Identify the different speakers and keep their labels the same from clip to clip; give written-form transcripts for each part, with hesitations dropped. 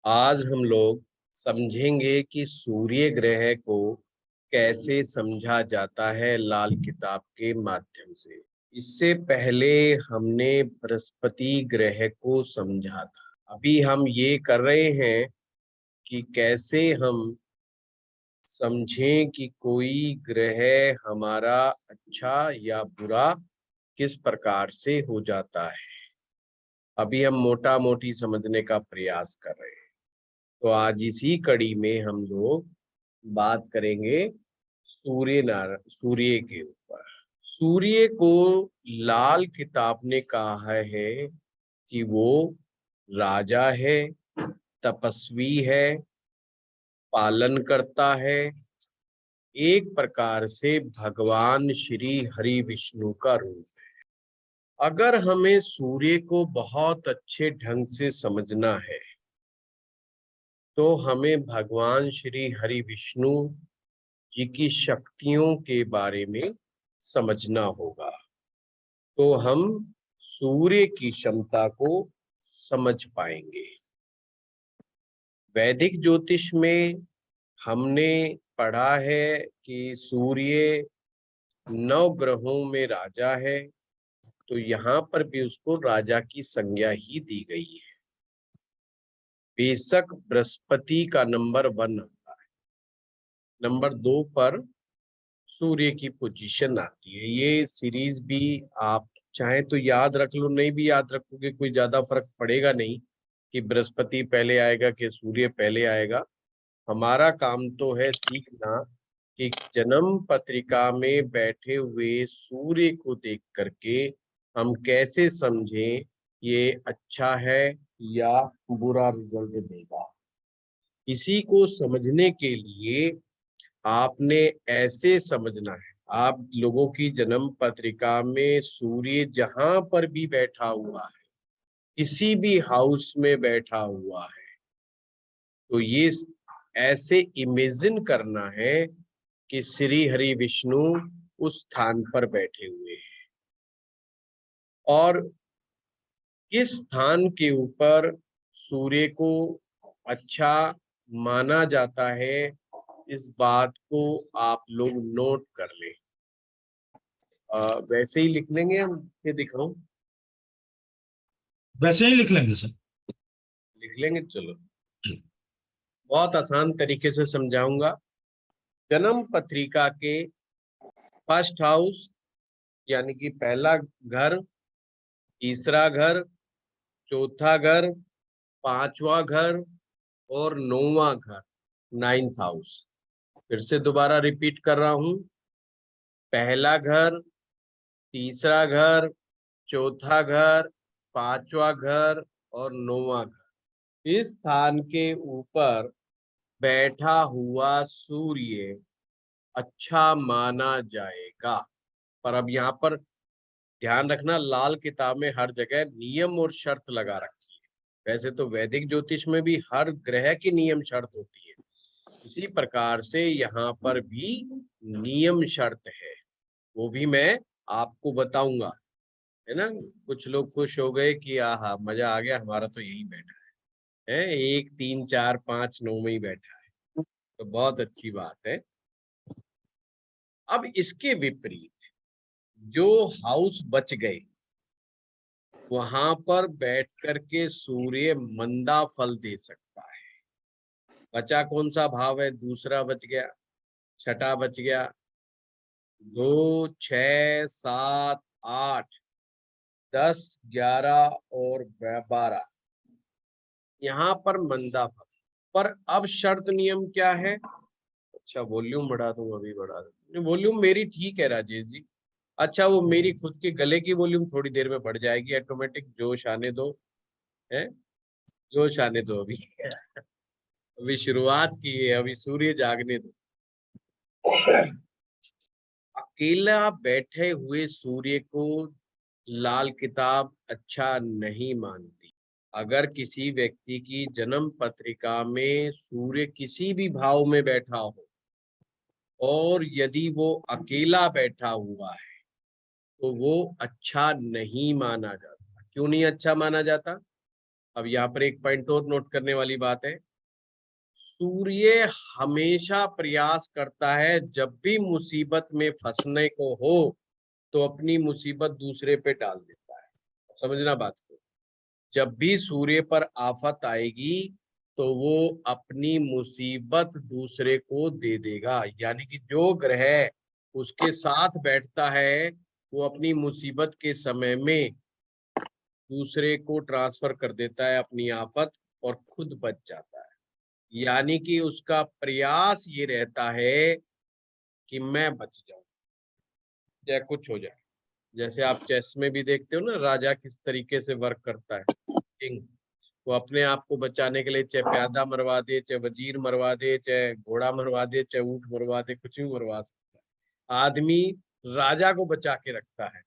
Speaker 1: आज हम लोग समझेंगे कि सूर्य ग्रह को कैसे समझा जाता है लाल किताब के माध्यम से। इससे पहले हमने बृहस्पति ग्रह को समझा था। अभी हम ये कर रहे हैं कि कैसे हम समझें कि कोई ग्रह हमारा अच्छा या बुरा किस प्रकार से हो जाता है। अभी हम मोटा मोटी समझने का प्रयास कर रहे हैं। तो आज इसी कड़ी में हम लोग बात करेंगे सूर्य के ऊपर। सूर्य को लाल किताब ने कहा है कि वो राजा है, तपस्वी है, पालन करता है, एक प्रकार से भगवान श्री हरि विष्णु का रूप है। अगर हमें सूर्य को बहुत अच्छे ढंग से समझना है तो हमें भगवान श्री हरि विष्णु जी की शक्तियों के बारे में समझना होगा, तो हम सूर्य की क्षमता को समझ पाएंगे। वैदिक ज्योतिष में हमने पढ़ा है कि सूर्य 9 ग्रहों में राजा है, तो यहाँ पर भी उसको राजा की संज्ञा ही दी गई है। बेशक बृहस्पति का नंबर 1 आता है, नंबर 2 पर सूर्य की पोजीशन आती है। ये सीरीज भी आप चाहें तो याद रख लो, नहीं भी याद रखोगे कोई ज्यादा फर्क पड़ेगा नहीं कि बृहस्पति पहले आएगा कि सूर्य पहले आएगा। हमारा काम तो है सीखना कि जन्म पत्रिका में बैठे हुए सूर्य को देख करके हम कैसे समझें ये अच्छा है या बुरा रिजल्ट देगा। इसी को समझने के लिए आपने ऐसे समझना है, आप लोगों की जन्म पत्रिका में सूर्य जहां पर भी बैठा हुआ है, किसी भी हाउस में बैठा हुआ है, तो ये ऐसे इमेजिन करना है कि श्री हरि विष्णु उस स्थान पर बैठे हुए हैं और किस स्थान के ऊपर सूर्य को अच्छा माना जाता है, इस बात को आप लोग नोट कर लें। वैसे ही लिख लेंगे हम ये दिखाऊं?
Speaker 2: वैसे ही लिख लेंगे सर।
Speaker 1: लिख लेंगे, चलो।
Speaker 2: जी।
Speaker 1: बहुत आसान तरीके से समझाऊंगा। जन्म पत्रिका के फर्स्ट हाउस यानी कि पहला घर, तीसरा घर, चौथा घर, पांचवा घर और 9वां घर, 9th हाउस। फिर से दोबारा रिपीट कर रहा हूं। पहला घर, तीसरा घर, चौथा घर, पांचवा घर और 9वां घर, इस स्थान के ऊपर बैठा हुआ सूर्य अच्छा माना जाएगा। पर अब यहाँ पर ध्यान रखना, लाल किताब में हर जगह नियम और शर्त लगा रखी है। वैसे तो वैदिक ज्योतिष में भी हर ग्रह की नियम शर्त होती है, इसी प्रकार से यहाँ पर भी नियम शर्त है, वो भी मैं आपको बताऊंगा, है ना। कुछ लोग खुश हो गए कि आहा मजा आ गया, हमारा तो यही बैठा है 1 3 4 5 9 में ही बैठा है, तो बहुत अच्छी बात है। अब इसके विपरीत जो हाउस बच गए, वहां पर बैठ करके सूर्य मंदा फल दे सकता है। बचा कौन सा भाव है? दूसरा बच गया, छठा बच गया, 2 6 7 8 10 11 और 12, यहाँ पर मंदा फल। पर अब शर्त नियम क्या है? अच्छा वॉल्यूम बढ़ा दूं, अभी बढ़ा दूं, वॉल्यूम मेरी ठीक है राजेश जी। अच्छा वो मेरी खुद के गले की वॉल्यूम थोड़ी देर में बढ़ जाएगी ऑटोमेटिक, जोश आने दो, है, जोश आने दो अभी। अभी शुरुआत की है, अभी सूर्य जागने दो। अकेला बैठे हुए सूर्य को लाल किताब अच्छा नहीं मानती। अगर किसी व्यक्ति की जन्म पत्रिका में सूर्य किसी भी भाव में बैठा हो और यदि वो अकेला बैठा हुआ है तो वो अच्छा नहीं माना जाता। क्यों नहीं अच्छा माना जाता? अब यहाँ पर एक पॉइंट और नोट करने वाली बात है, सूर्य हमेशा प्रयास करता है जब भी मुसीबत में फंसने को हो तो अपनी मुसीबत दूसरे पे डाल देता है। समझना बात को, जब भी सूर्य पर आफत आएगी तो वो अपनी मुसीबत दूसरे को दे देगा, यानी कि जो ग्रह उसके साथ बैठता है वो अपनी मुसीबत के समय में दूसरे को ट्रांसफर कर देता है अपनी आफत और खुद बच जाता है। यानी कि उसका प्रयास ये रहता है कि मैं बच जाऊं, चाहे कुछ हो जाए। जैसे आप चेस में भी देखते हो ना, राजा किस तरीके से वर्क करता है, किंग। वो अपने आप को बचाने के लिए चाहे प्यादा मरवा दे, चाहे वजीर मरवा दे, चाहे घोड़ा मरवा दे, चाहे ऊंट मरवा दे, कुछ भी मरवा सकता है। आदमी राजा को बचा के रखता है।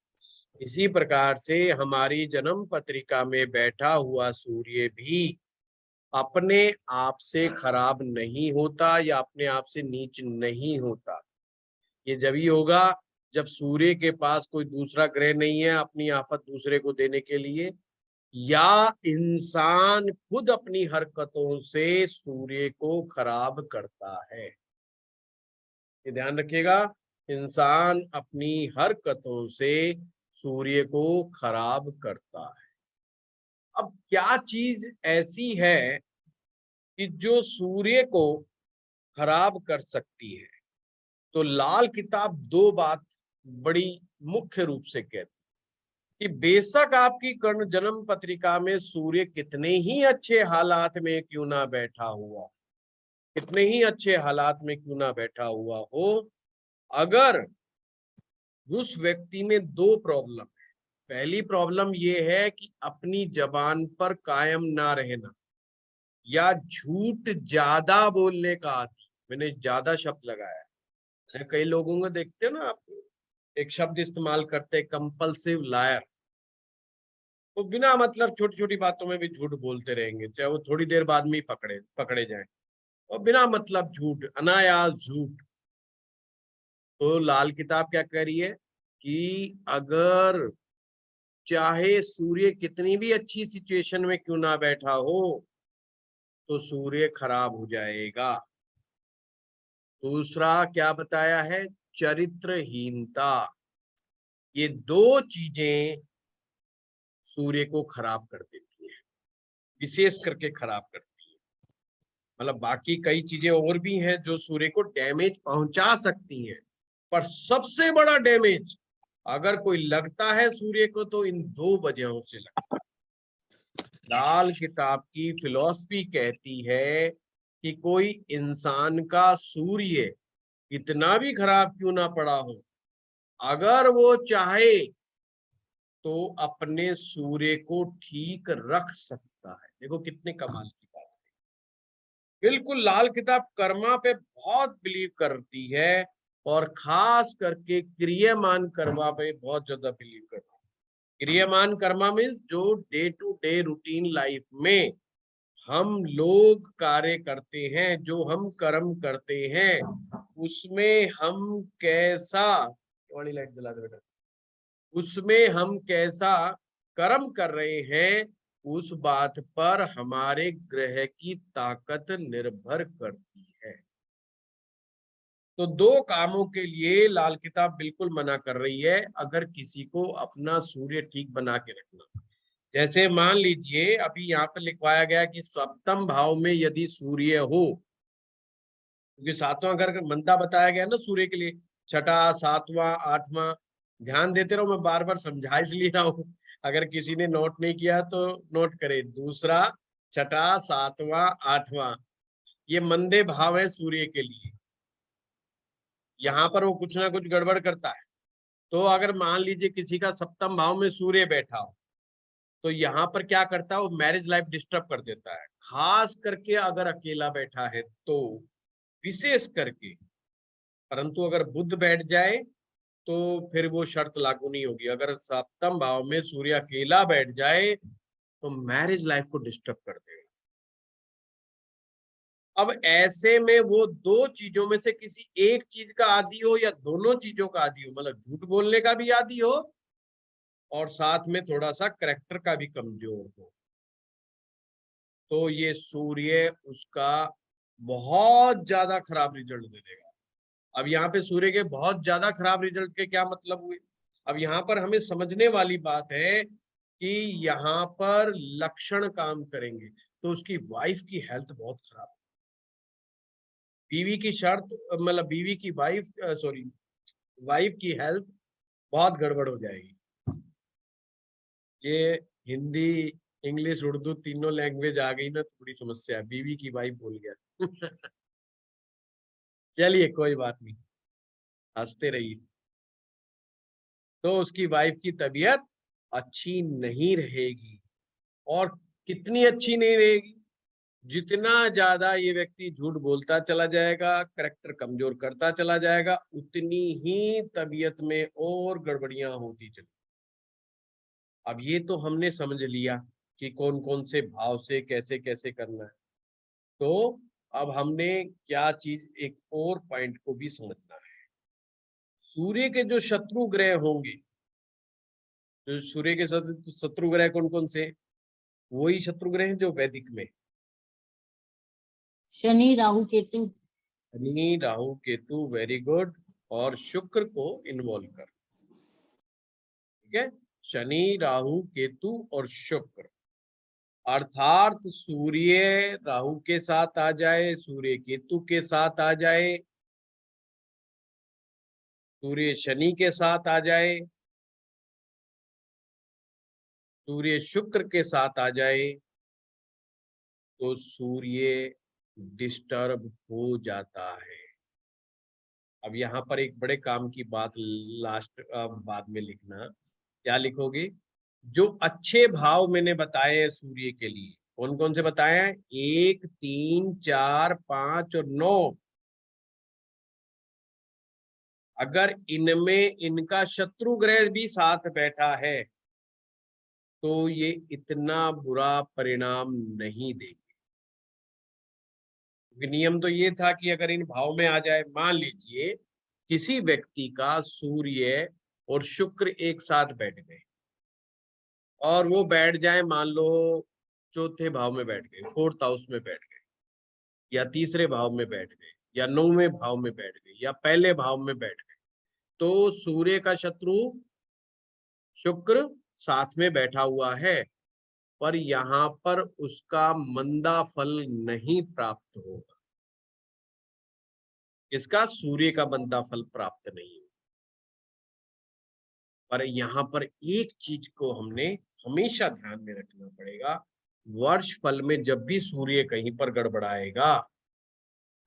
Speaker 1: इसी प्रकार से हमारी जन्म पत्रिका में बैठा हुआ सूर्य भी अपने आप से खराब नहीं होता या अपने आप से नीच नहीं होता। ये जब ही होगा जब सूर्य के पास कोई दूसरा ग्रह नहीं है अपनी आफत दूसरे को देने के लिए, या इंसान खुद अपनी हरकतों से सूर्य को खराब करता है। ये ध्यान रखिएगा, इंसान अपनी हरकतों से सूर्य को खराब करता है। अब क्या चीज ऐसी है कि जो सूर्य को खराब कर सकती है? तो लाल किताब दो बात बड़ी मुख्य रूप से कहती कि बेशक आपकी कर्ण जन्म पत्रिका में सूर्य कितने ही अच्छे हालात में क्यों ना बैठा हुआ, कितने ही अच्छे हालात में क्यों ना बैठा हुआ हो, अगर उस व्यक्ति में दो प्रॉब्लम है। पहली प्रॉब्लम ये है कि अपनी जबान पर कायम ना रहना या झूठ ज्यादा बोलने का आदी। मैंने ज्यादा शब्द लगाया है, कई लोगों को देखते हो ना आप, एक शब्द इस्तेमाल करते हैं कंपल्सिव लायर। वो बिना मतलब छोटी छोटी बातों में भी झूठ बोलते रहेंगे, चाहे वो थोड़ी देर बाद में ही पकड़े जाएं, और बिना मतलब झूठ, अनायास झूठ। तो लाल किताब क्या कह रही है कि अगर चाहे सूर्य कितनी भी अच्छी सिचुएशन में क्यों ना बैठा हो तो सूर्य खराब हो जाएगा। दूसरा क्या बताया है? चरित्रहीनता। ये दो चीजें सूर्य को खराब कर देती है, विशेष करके खराब करती है। मतलब बाकी कई चीजें और भी हैं जो सूर्य को डैमेज पहुंचा सकती हैं, पर सबसे बड़ा डैमेज अगर कोई लगता है सूर्य को तो इन दो वजहों से लगता है। लाल किताब की फिलॉसफी कहती है कि कोई इंसान का सूर्य कितना भी खराब क्यों ना पड़ा हो, अगर वो चाहे तो अपने सूर्य को ठीक रख सकता है। देखो कितने कमाल की बात है। बिल्कुल लाल किताब कर्मा पे बहुत बिलीव करती है, और खास करके क्रियामान कर्मा पे बहुत ज्यादा बिलीव करती है। क्रियामान कर्मा मीन्स जो day to day routine life में हम लोग कार्य करते हैं, जो हम कर्म करते हैं, उसमें हम कैसा, वाली लाइट जला दे बेटा, उसमें हम कैसा कर्म कर रहे हैं उस बात पर हमारे ग्रह की ताकत निर्भर करती है। तो दो कामों के लिए लाल किताब बिल्कुल मना कर रही है अगर किसी को अपना सूर्य ठीक बना के रखना। जैसे मान लीजिए अभी यहाँ पे लिखवाया गया कि सप्तम भाव में यदि सूर्य हो, क्योंकि सातवां घर का मंदा बताया गया ना सूर्य के लिए, छठा, सातवां, आठवां। ध्यान देते रहो, मैं बार बार समझा इसलिए रहा हूं, अगर किसी ने नोट नहीं किया तो नोट करे। दूसरा, छठा, सातवां, आठवां, ये मंदे भाव है सूर्य के लिए। यहाँ पर वो कुछ ना कुछ गड़बड़ करता है। तो अगर मान लीजिए किसी का सप्तम भाव में सूर्य बैठा हो तो यहाँ पर क्या करता है, वो मैरिज लाइफ डिस्टर्ब कर देता है, खास करके अगर अकेला बैठा है तो, विशेष करके। परंतु अगर बुध बैठ जाए तो फिर वो शर्त लागू नहीं होगी। अगर सप्तम भाव में सूर्य अकेला बैठ जाए तो मैरिज लाइफ को डिस्टर्ब कर देगा। अब ऐसे में वो दो चीजों में से किसी एक चीज का आदी हो या दोनों चीजों का आदी हो, मतलब झूठ बोलने का भी आदी हो और साथ में थोड़ा सा करेक्टर का भी कमजोर हो, तो ये सूर्य उसका बहुत ज्यादा खराब रिजल्ट दे देगा। अब यहाँ पे सूर्य के बहुत ज्यादा खराब रिजल्ट के क्या मतलब हुए? अब यहाँ पर हमें समझने वाली बात है कि यहाँ पर लक्षण काम करेंगे, तो उसकी वाइफ की हेल्थ बहुत खराब, बीवी की शर्त मतलब बीवी की वाइफ सॉरी वाइफ की हेल्थ बहुत गड़बड़ हो जाएगी। ये हिंदी, इंग्लिश, उर्दू तीनों लैंग्वेज आ गई ना, थोड़ी समस्या है। बीवी की वाइफ बोल गया। चलिए कोई बात नहीं, हंसते रहिए। तो उसकी वाइफ की तबीयत अच्छी नहीं रहेगी। और कितनी अच्छी नहीं रहेगी? जितना ज्यादा ये व्यक्ति झूठ बोलता चला जाएगा, करेक्टर कमजोर करता चला जाएगा, उतनी ही तबीयत में और गड़बड़ियां होती चली। अब ये तो हमने समझ लिया कि कौन कौन से भाव से कैसे कैसे करना है। तो अब हमने क्या चीज, एक और पॉइंट को भी समझना है। सूर्य के जो शत्रु ग्रह होंगे, जो सूर्य के शत्रु ग्रह कौन कौन से? वही शत्रु ग्रह हैं जो वैदिक में
Speaker 2: शनि राहु केतु।
Speaker 1: Shani Rahu Ketu, very good. और शुक्र को इन्वॉल्व कर, ठीक है? शनि राहु केतु और शुक्र, अर्थात सूर्य राहु के साथ आ जाए, सूर्य केतु के साथ आ जाए, सूर्य शनि के साथ आ जाए, सूर्य शुक्र के साथ आ जाए, तो सूर्य डिस्टर्ब हो जाता है। अब यहाँ पर एक बड़े काम की बात लास्ट बाद में लिखना। क्या लिखोगे? जो अच्छे भाव मैंने बताए हैं सूर्य के लिए, कौन कौन से बताए हैं? 1, 3, 4, 5 और 9। अगर इनमें इनका शत्रु ग्रह भी साथ बैठा है तो ये इतना बुरा परिणाम नहीं देंगे। नियम तो ये था कि अगर इन भाव में आ जाए, मान लीजिए किसी व्यक्ति का सूर्य और शुक्र एक साथ बैठ गए, और वो बैठ जाए मान लो चौथे भाव में बैठ गए, फोर्थ हाउस में बैठ गए, या तीसरे भाव में बैठ गए, या नौवें भाव में बैठ गए, या पहले भाव में बैठ गए, तो सूर्य का शत्रु शुक्र साथ में बैठा हुआ है, पर यहाँ पर उसका मंदा फल नहीं प्राप्त होगा। इसका सूर्य का मंदा फल प्राप्त नहीं होगा। पर यहाँ पर एक चीज को हमने हमेशा ध्यान में रखना पड़ेगा, वर्ष फल में जब भी सूर्य कहीं पर गड़बड़ाएगा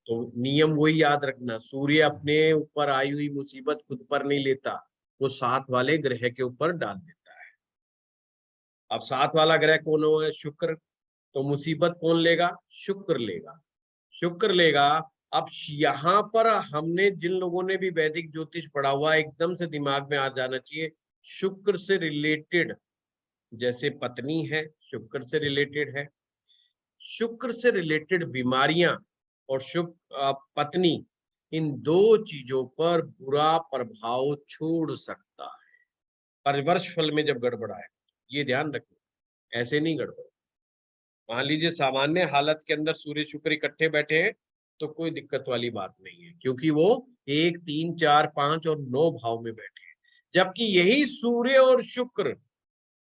Speaker 1: तो नियम वही याद रखना, सूर्य अपने ऊपर आई हुई मुसीबत खुद पर नहीं लेता, वो साथ वाले ग्रह के ऊपर डाल देता है। अब साथ वाला ग्रह कौन हो? शुक्र। तो मुसीबत कौन लेगा? शुक्र लेगा। शुक्र लेगा। अब यहाँ पर हमने जिन लोगों ने भी वैदिक ज्योतिष पढ़ा हुआ, एकदम से दिमाग में आ जाना चाहिए, शुक्र से रिलेटेड जैसे पत्नी है, शुक्र से रिलेटेड है, शुक्र से रिलेटेड बीमारियां और पत्नी, इन दो चीजों पर बुरा प्रभाव छोड़ सकता है परिवर्ष फल में जब गड़बड़ा है। ये ध्यान रखना, ऐसे नहीं गड़बड़। मान लीजिए सामान्य हालत के अंदर सूर्य शुक्र इकट्ठे बैठे हैं तो कोई दिक्कत वाली बात नहीं है, क्योंकि वो 1, 3, 4, 5 और 9 भाव में बैठे हैं। जबकि यही सूर्य और शुक्र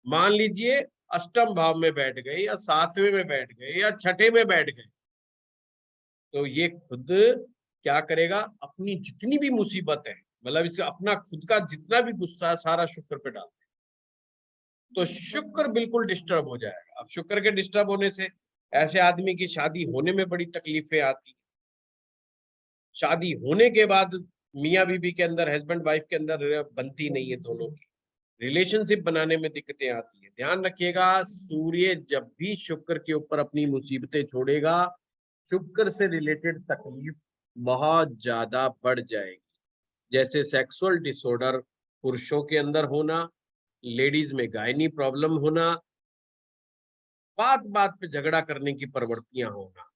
Speaker 1: मान लीजिए अष्टम भाव में बैठ गए, या सातवें में बैठ गए, या छठे में बैठ गए, तो ये खुद क्या करेगा? अपनी जितनी भी मुसीबत है, मतलब इसे अपना खुद का जितना भी गुस्सा सारा शुक्र पे डाल, तो शुक्र बिल्कुल डिस्टर्ब हो जाएगा। अब शुक्र के डिस्टर्ब होने से ऐसे आदमी की शादी होने में बड़ी तकलीफें आती, शादी होने के बाद मियाँ बीबी के अंदर, हस्बैंड वाइफ के अंदर बनती नहीं है, दोनों की रिलेशनशिप बनाने में दिक्कतें आती है। ध्यान रखिएगा, सूर्य जब भी शुक्र के ऊपर अपनी मुसीबतें छोड़ेगा, शुक्र से रिलेटेड तकलीफ बहुत ज्यादा बढ़ जाएगी। जैसे सेक्सुअल डिसऑर्डर पुरुषों के अंदर होना, लेडीज में गायनी प्रॉब्लम होना, बात बात पे झगड़ा करने की प्रवृत्तियां होना,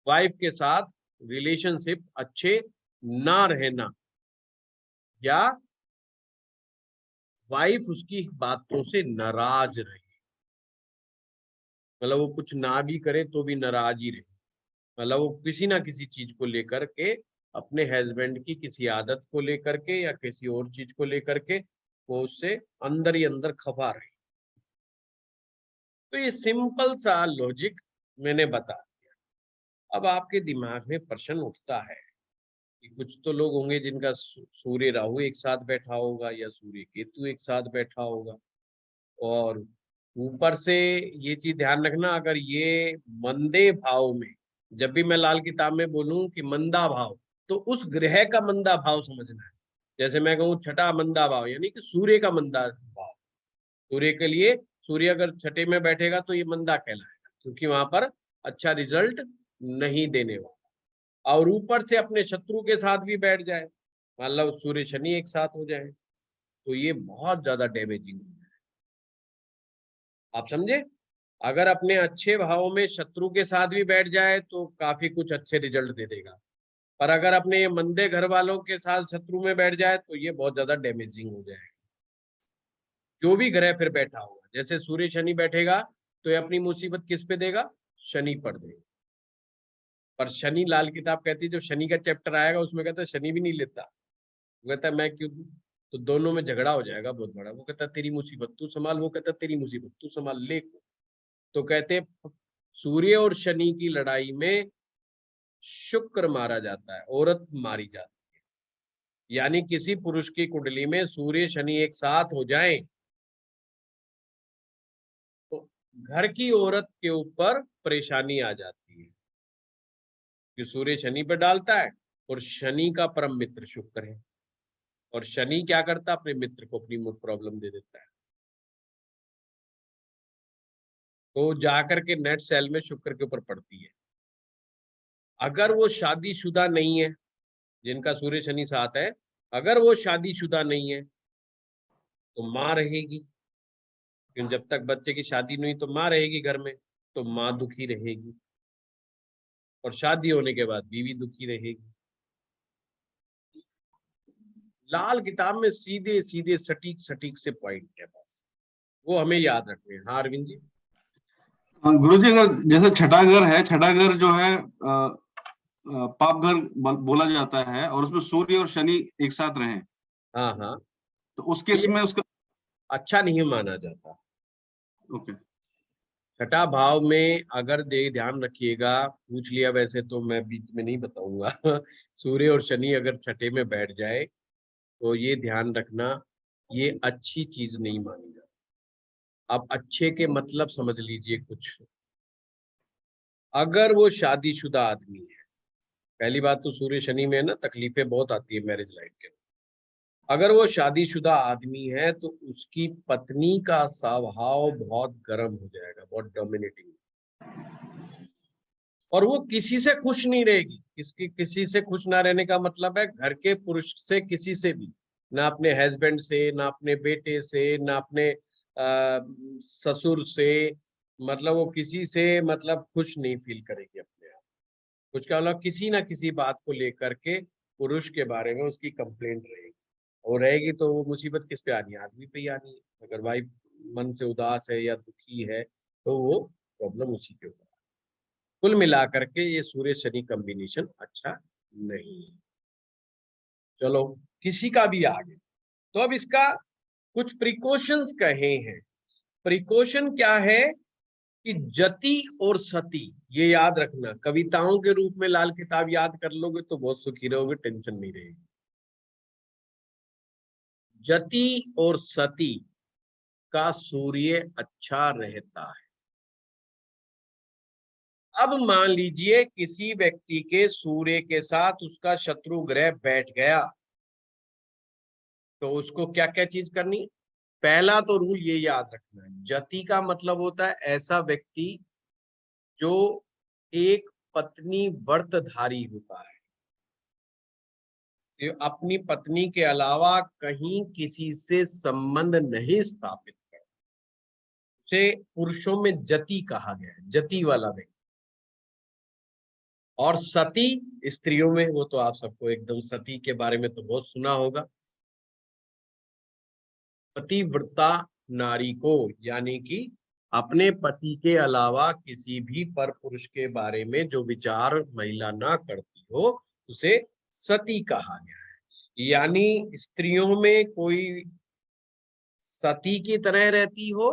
Speaker 1: वाइफ के साथ रिलेशनशिप अच्छे ना रहना, या वाइफ उसकी बातों से नाराज रहे, मतलब वो कुछ ना भी करे तो भी नाराज ही रहे, मतलब वो किसी ना किसी चीज को लेकर के, अपने हस्बैंड की किसी आदत को लेकर के या किसी और चीज को लेकर के वो उससे अंदर ही अंदर खफा रहे। तो ये सिंपल सा लॉजिक मैंने बता दिया। अब आपके दिमाग में प्रश्न उठता है कि कुछ तो लोग होंगे जिनका सूर्य राहु एक साथ बैठा होगा या सूर्य केतु एक साथ बैठा होगा, और ऊपर से ये चीज ध्यान रखना, अगर ये मंदे भाव में, जब भी मैं लाल किताब में बोलूं कि मंदा भाव, तो उस ग्रह का मंदा भाव समझना है। जैसे मैं कहूँ छठा मंदा भाव, यानी कि सूर्य का मंदा भाव। सूर्य के लिए, सूर्य अगर छठे में बैठेगा तो ये मंदा कहलाएगा, क्योंकि वहां पर अच्छा रिजल्ट नहीं देने वाला। और ऊपर से अपने शत्रु के साथ भी बैठ जाए, मान लो सूर्य शनि एक साथ हो जाए, तो ये बहुत ज्यादा डैमेजिंग है। आप समझे? अगर अपने अच्छे भाव में शत्रु के साथ भी बैठ जाए तो काफी कुछ अच्छे रिजल्ट दे देगा, पर अगर अपने ये मंदे घर वालों के साथ शत्रु में बैठ जाए तो ये बहुत ज्यादा डैमेजिंग हो जाएगा। जो भी ग्रह फिर बैठा होगा, जैसे सूर्य शनि बैठेगा तो ये अपनी मुसीबत किस पे देगा? शनि पर देगा। पर शनि, लाल किताब कहती है, जब शनि का चैप्टर आएगा उसमें कहता है शनि भी नहीं लेता, वो कहता है मैं क्यों दूं? तो दोनों में झगड़ा हो जाएगा बहुत बड़ा। वो कहता है तेरी मुसीबत तू संभाल, वो कहता है तेरी मुसीबत तू संभाल ले। तो कहते हैं सूर्य और शनि की लड़ाई में शुक्र मारा जाता है, औरत मारी जाती है। यानी किसी पुरुष की कुंडली में सूर्य शनि एक साथ हो जाएं तो घर की औरत के ऊपर परेशानी आ जाती है, कि सूर्य शनि पर डालता है और शनि का परम मित्र शुक्र है, और शनि क्या करता है? अपने मित्र को अपनी प्रॉब्लम दे देता है। तो जाकर के नेट सेल में शुक्र के ऊपर पड़ती है। अगर वो शादीशुदा नहीं है, जिनका सूर्य शनि साथ है, अगर वो शादीशुदा नहीं है तो माँ रहेगी, क्योंकि जब तक बच्चे की शादी नहीं तो माँ रहेगी घर में, तो माँ दुखी रहेगी, और शादी होने के बाद बीवी दुखी रहेगी। लाल किताब में सीधे सीधे सटीक सटीक से पॉइंट है, बस वो हमें याद रखने हैं। हाँ अरविंद जी।
Speaker 2: गुरुजी, अगर जैसे छठा घर है, छठा घर जो है पाप घर बोला जाता है, और उसमें सूर्य और शनि एक साथ रहे,
Speaker 1: हाँ हाँ,
Speaker 2: तो उस केस
Speaker 1: ये
Speaker 2: में उसका
Speaker 1: अच्छा नहीं माना जाता।
Speaker 2: ओके।
Speaker 1: छठा भाव में अगर ध्यान रखिएगा, पूछ लिया वैसे तो मैं बीच में नहीं बताऊंगा सूर्य और शनि अगर छठे में बैठ जाए तो ये ध्यान रखना, ये अच्छी चीज नहीं मानी जाती। अब अच्छे के मतलब समझ लीजिए कुछ। अगर वो शादीशुदा आदमी है, पहली बात तो सूर्य शनि में ना तकलीफें बहुत आती है मैरिज लाइफ के। अगर वो शादीशुदा आदमी है तो उसकी पत्नी का स्वभाव बहुत गर्म हो जाएगा, बहुत डोमिनेटिंग, और वो किसी से खुश नहीं रहेगी। किसी से खुश ना रहने का मतलब है घर के पुरुष से किसी से भी, ना अपने हस्बैंड से, ना अपने बेटे से, ना अपने ससुर से, मतलब वो किसी से मतलब खुश नहीं फील करेगी अपने आप। कुछ का मतलब किसी ना किसी बात को लेकर के पुरुष के बारे में उसकी कंप्लेंट रहेगी, और रहेगी तो वो मुसीबत किस पे आनी है? आदमी पे ही आनी है। अगर वाइफ मन से उदास है या दुखी है तो वो प्रॉब्लम उसी के ऊपर। कुल मिलाकर के ये सूर्य शनि कॉम्बिनेशन अच्छा नहीं है। चलो किसी का भी आ गया, तो अब इसका कुछ प्रिकॉशंस कहे हैं। प्रिकॉशन क्या है कि जति और सती, ये याद रखना, कविताओं के रूप में लाल किताब याद कर लोगे तो बहुत सुखी रहोगे, टेंशन नहीं रहेगी। जति और सती का सूर्य अच्छा रहता है। अब मान लीजिए किसी व्यक्ति के सूर्य के साथ उसका शत्रु ग्रह बैठ गया, तो उसको क्या क्या चीज करनी? पहला तो रूल ये याद रखना है, जति का मतलब होता है ऐसा व्यक्ति जो एक पत्नी व्रतधारी होता है, जो अपनी पत्नी के अलावा कहीं किसी से संबंध नहीं स्थापित कर, उसे पुरुषों में जति कहा गया है, जति वाला व्यक्ति। और सती स्त्रियों में, वो तो आप सबको एकदम सती के बारे में तो बहुत सुना होगा। पतिव्रता नारी को, यानी कि अपने पति के अलावा किसी भी पर पुरुष के बारे में जो विचार महिला ना करती हो उसे सती कहा गया है। यानी स्त्रियों में कोई सती की तरह रहती हो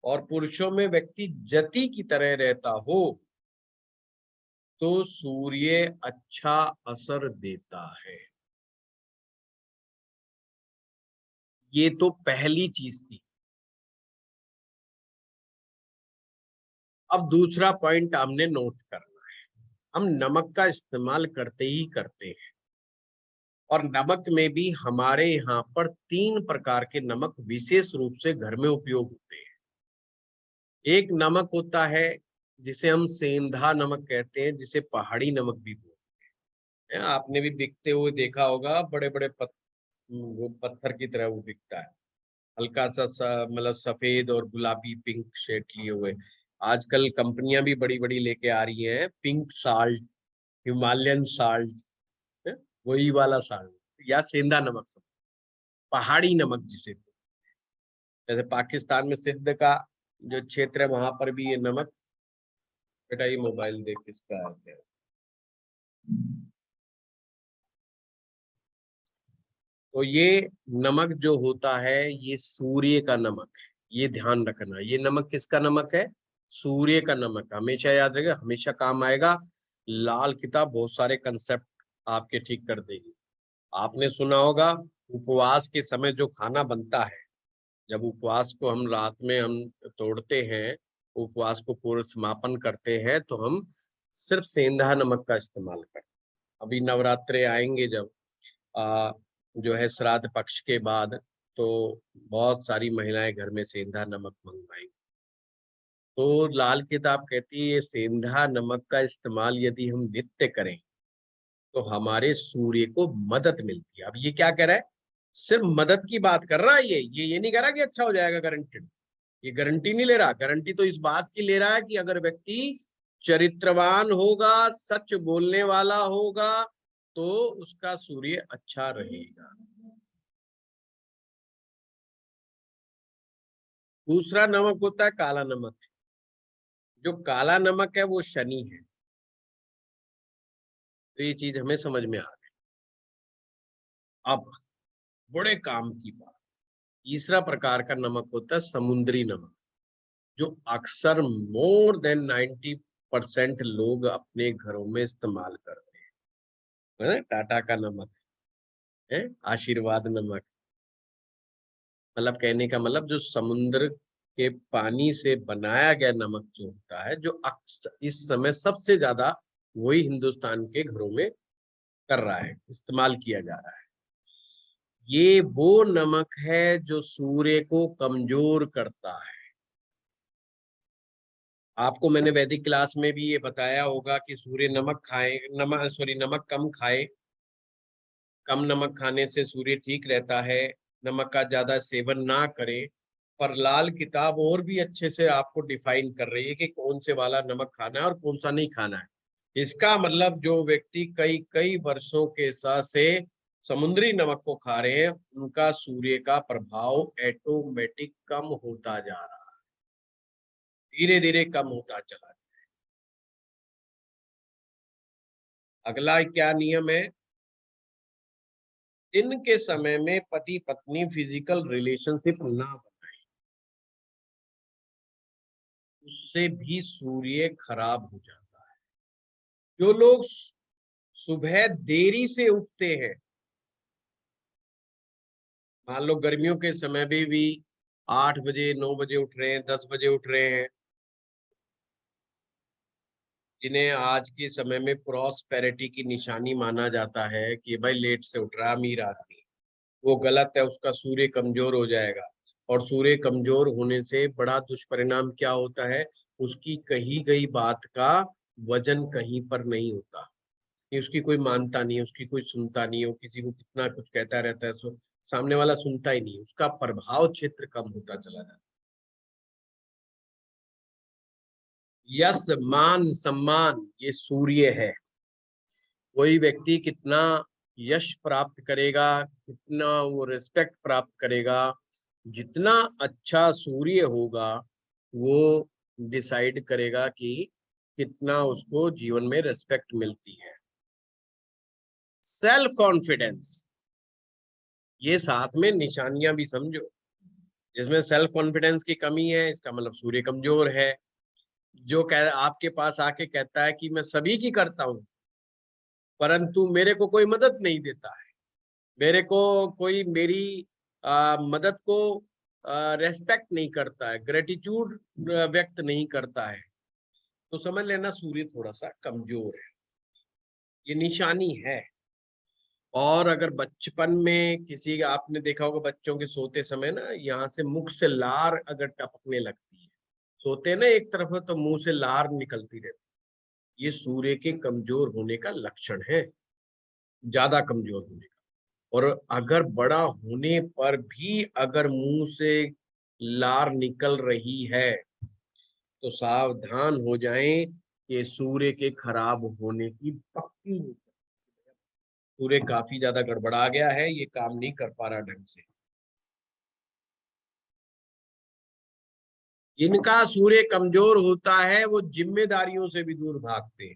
Speaker 1: और पुरुषों में व्यक्ति जति की तरह रहता हो तो सूर्य अच्छा असर देता है। ये तो पहली चीज थी। अब दूसरा पॉइंट हमने नोट करना है। हम नमक का इस्तेमाल करते ही करते हैं और नमक में भी हमारे यहाँ पर 3 प्रकार के नमक विशेष रूप से घर में उपयोग होते हैं। एक नमक होता है जिसे हम सेंधा नमक कहते हैं, जिसे पहाड़ी नमक भी बोलते हैं। आपने भी बिकते हुए देखा होगा, बड़े बड़े वो पत्थर की तरह वो बिकता है, हल्का सा मतलब सफेद और गुलाबी पिंक शेड लिए हुए। आजकल कंपनियां भी बड़ी बड़ी लेके आ रही हैं पिंक साल्ट, हिमालयन साल्ट, वही वाला साल्ट या सेंधा नमक, सब पहाड़ी नमक जिसे, जैसे पाकिस्तान में सिंध का जो क्षेत्र है वहां पर भी ये नमक। बेटा ये मोबाइल देख किसका है। तो ये नमक जो होता है ये सूर्य का नमक है, ये ध्यान रखना। ये नमक किसका नमक है? सूर्य का नमक। हमेशा याद रखिएगा, हमेशा काम आएगा। लाल किताब बहुत सारे कंसेप्ट आपके ठीक कर देगी। आपने सुना होगा उपवास के समय जो खाना बनता है, जब उपवास को हम रात में हम तोड़ते हैं, उपवास को पूर्ण समापन करते हैं, तो हम सिर्फ सेंधा नमक का इस्तेमाल करते हैं। अभी नवरात्रे आएंगे जब जो है श्राद्ध पक्ष के बाद, तो बहुत सारी महिलाएं घर में सेंधा नमक मंगवाएंगी। तो लाल किताब कहती है ये सेंधा नमक का इस्तेमाल यदि हम नित्य करें तो हमारे सूर्य को मदद मिलती है। अब ये क्या कह रहा है? सिर्फ मदद की बात कर रहा है। ये नहीं कह रहा कि अच्छा हो जाएगा गारंटेड। ये गारंटी नहीं ले रहा। गारंटी तो इस बात की ले रहा है कि अगर व्यक्ति चरित्रवान होगा, सच बोलने वाला होगा, तो उसका सूर्य अच्छा रहेगा। दूसरा नमक होता है काला नमक। जो काला नमक है वो शनि है। तो ये चीज हमें समझ में आ गई। अब बड़े काम की बात, तीसरा प्रकार का नमक होता है समुद्री नमक, जो अक्सर मोर देन 90% लोग अपने घरों में इस्तेमाल करते हैं। टाटा का नमक है, आशीर्वाद नमक। मतलब कहने का मतलब जो समुद्र के पानी से बनाया गया नमक जो होता है, जो अक्सर इस समय सबसे ज्यादा वही हिंदुस्तान के घरों में कर रहा है, इस्तेमाल किया जा रहा है। ये वो नमक है जो सूर्य को कमजोर करता है। आपको मैंने वैदिक क्लास में भी ये बताया होगा कि सूर्य नमक खाए, नमक कम खाए। कम नमक खाने से सूर्य ठीक रहता है। नमक का ज्यादा सेवन ना करें। पर लाल किताब और भी अच्छे से आपको डिफाइन कर रही है कि कौन से वाला नमक खाना है और कौन सा नहीं खाना है। इसका मतलब जो व्यक्ति कई कई वर्षों के साथ से समुद्री नमक को खा रहे हैं, उनका सूर्य का प्रभाव ऑटोमेटिक कम होता जा रहा है, धीरे धीरे कम होता चला। अगला क्या नियम है? दिन के समय में पति पत्नी फिजिकल रिलेशनशिप ना बनाए, उससे भी सूर्य खराब हो जाता है। जो लोग सुबह देरी से उठते हैं, मान लो गर्मियों के समय भी 8 बजे 9 बजे उठ रहे हैं, 10 बजे उठ रहे हैं, जिन्हें आज के समय में प्रॉस्पेरिटी की निशानी माना जाता है कि भाई लेट से उठ रहा है अमीर आदमी, वो गलत है। उसका सूर्य कमजोर हो जाएगा। और सूर्य कमजोर होने से बड़ा दुष्परिणाम क्या होता है? उसकी कही गई बात का वजन कहीं पर नहीं होता, कि उसकी कोई मानता नहीं है, उसकी कोई सुनता नहीं है। वो किसी को कितना कुछ कहता रहता है, सो सामने वाला सुनता ही नहीं, उसका प्रभाव क्षेत्र कम होता चला जाता है। यश मान सम्मान ये सूर्य है। कोई व्यक्ति कितना यश प्राप्त करेगा, कितना वो रिस्पेक्ट प्राप्त करेगा, जितना अच्छा सूर्य होगा वो डिसाइड करेगा कि कितना उसको जीवन में रिस्पेक्ट मिलती है। सेल्फ कॉन्फिडेंस, ये साथ में निशानियां भी समझो। जिसमें सेल्फ कॉन्फिडेंस की कमी है, इसका मतलब सूर्य कमजोर है। जो आपके पास आके कहता है कि मैं सभी की करता हूं, परंतु मेरे को कोई मदद नहीं देता है, मेरे को कोई मेरी मदद को रेस्पेक्ट नहीं करता है, ग्रेटिट्यूड व्यक्त नहीं करता है, तो समझ लेना सूर्य थोड़ा सा कमजोर है। ये निशानी है। और अगर बचपन में किसी, आपने देखा होगा बच्चों के सोते समय ना, यहाँ से मुख से लार अगर टपकने लगती है, सोते ना एक तरफ तो मुंह से लार निकलती रहती, ये सूर्य के कमजोर होने का लक्षण है, ज्यादा कमजोर होने का। और अगर बड़ा होने पर भी अगर मुंह से लार निकल रही है तो सावधान हो जाएं, ये सूर्य के खराब होने की पक्की, सूर्य काफी ज्यादा गड़बड़ा गया है, ये काम नहीं कर पा रहा ढंग से। जिनका सूर्य कमजोर होता है वो जिम्मेदारियों से भी दूर भागते हैं,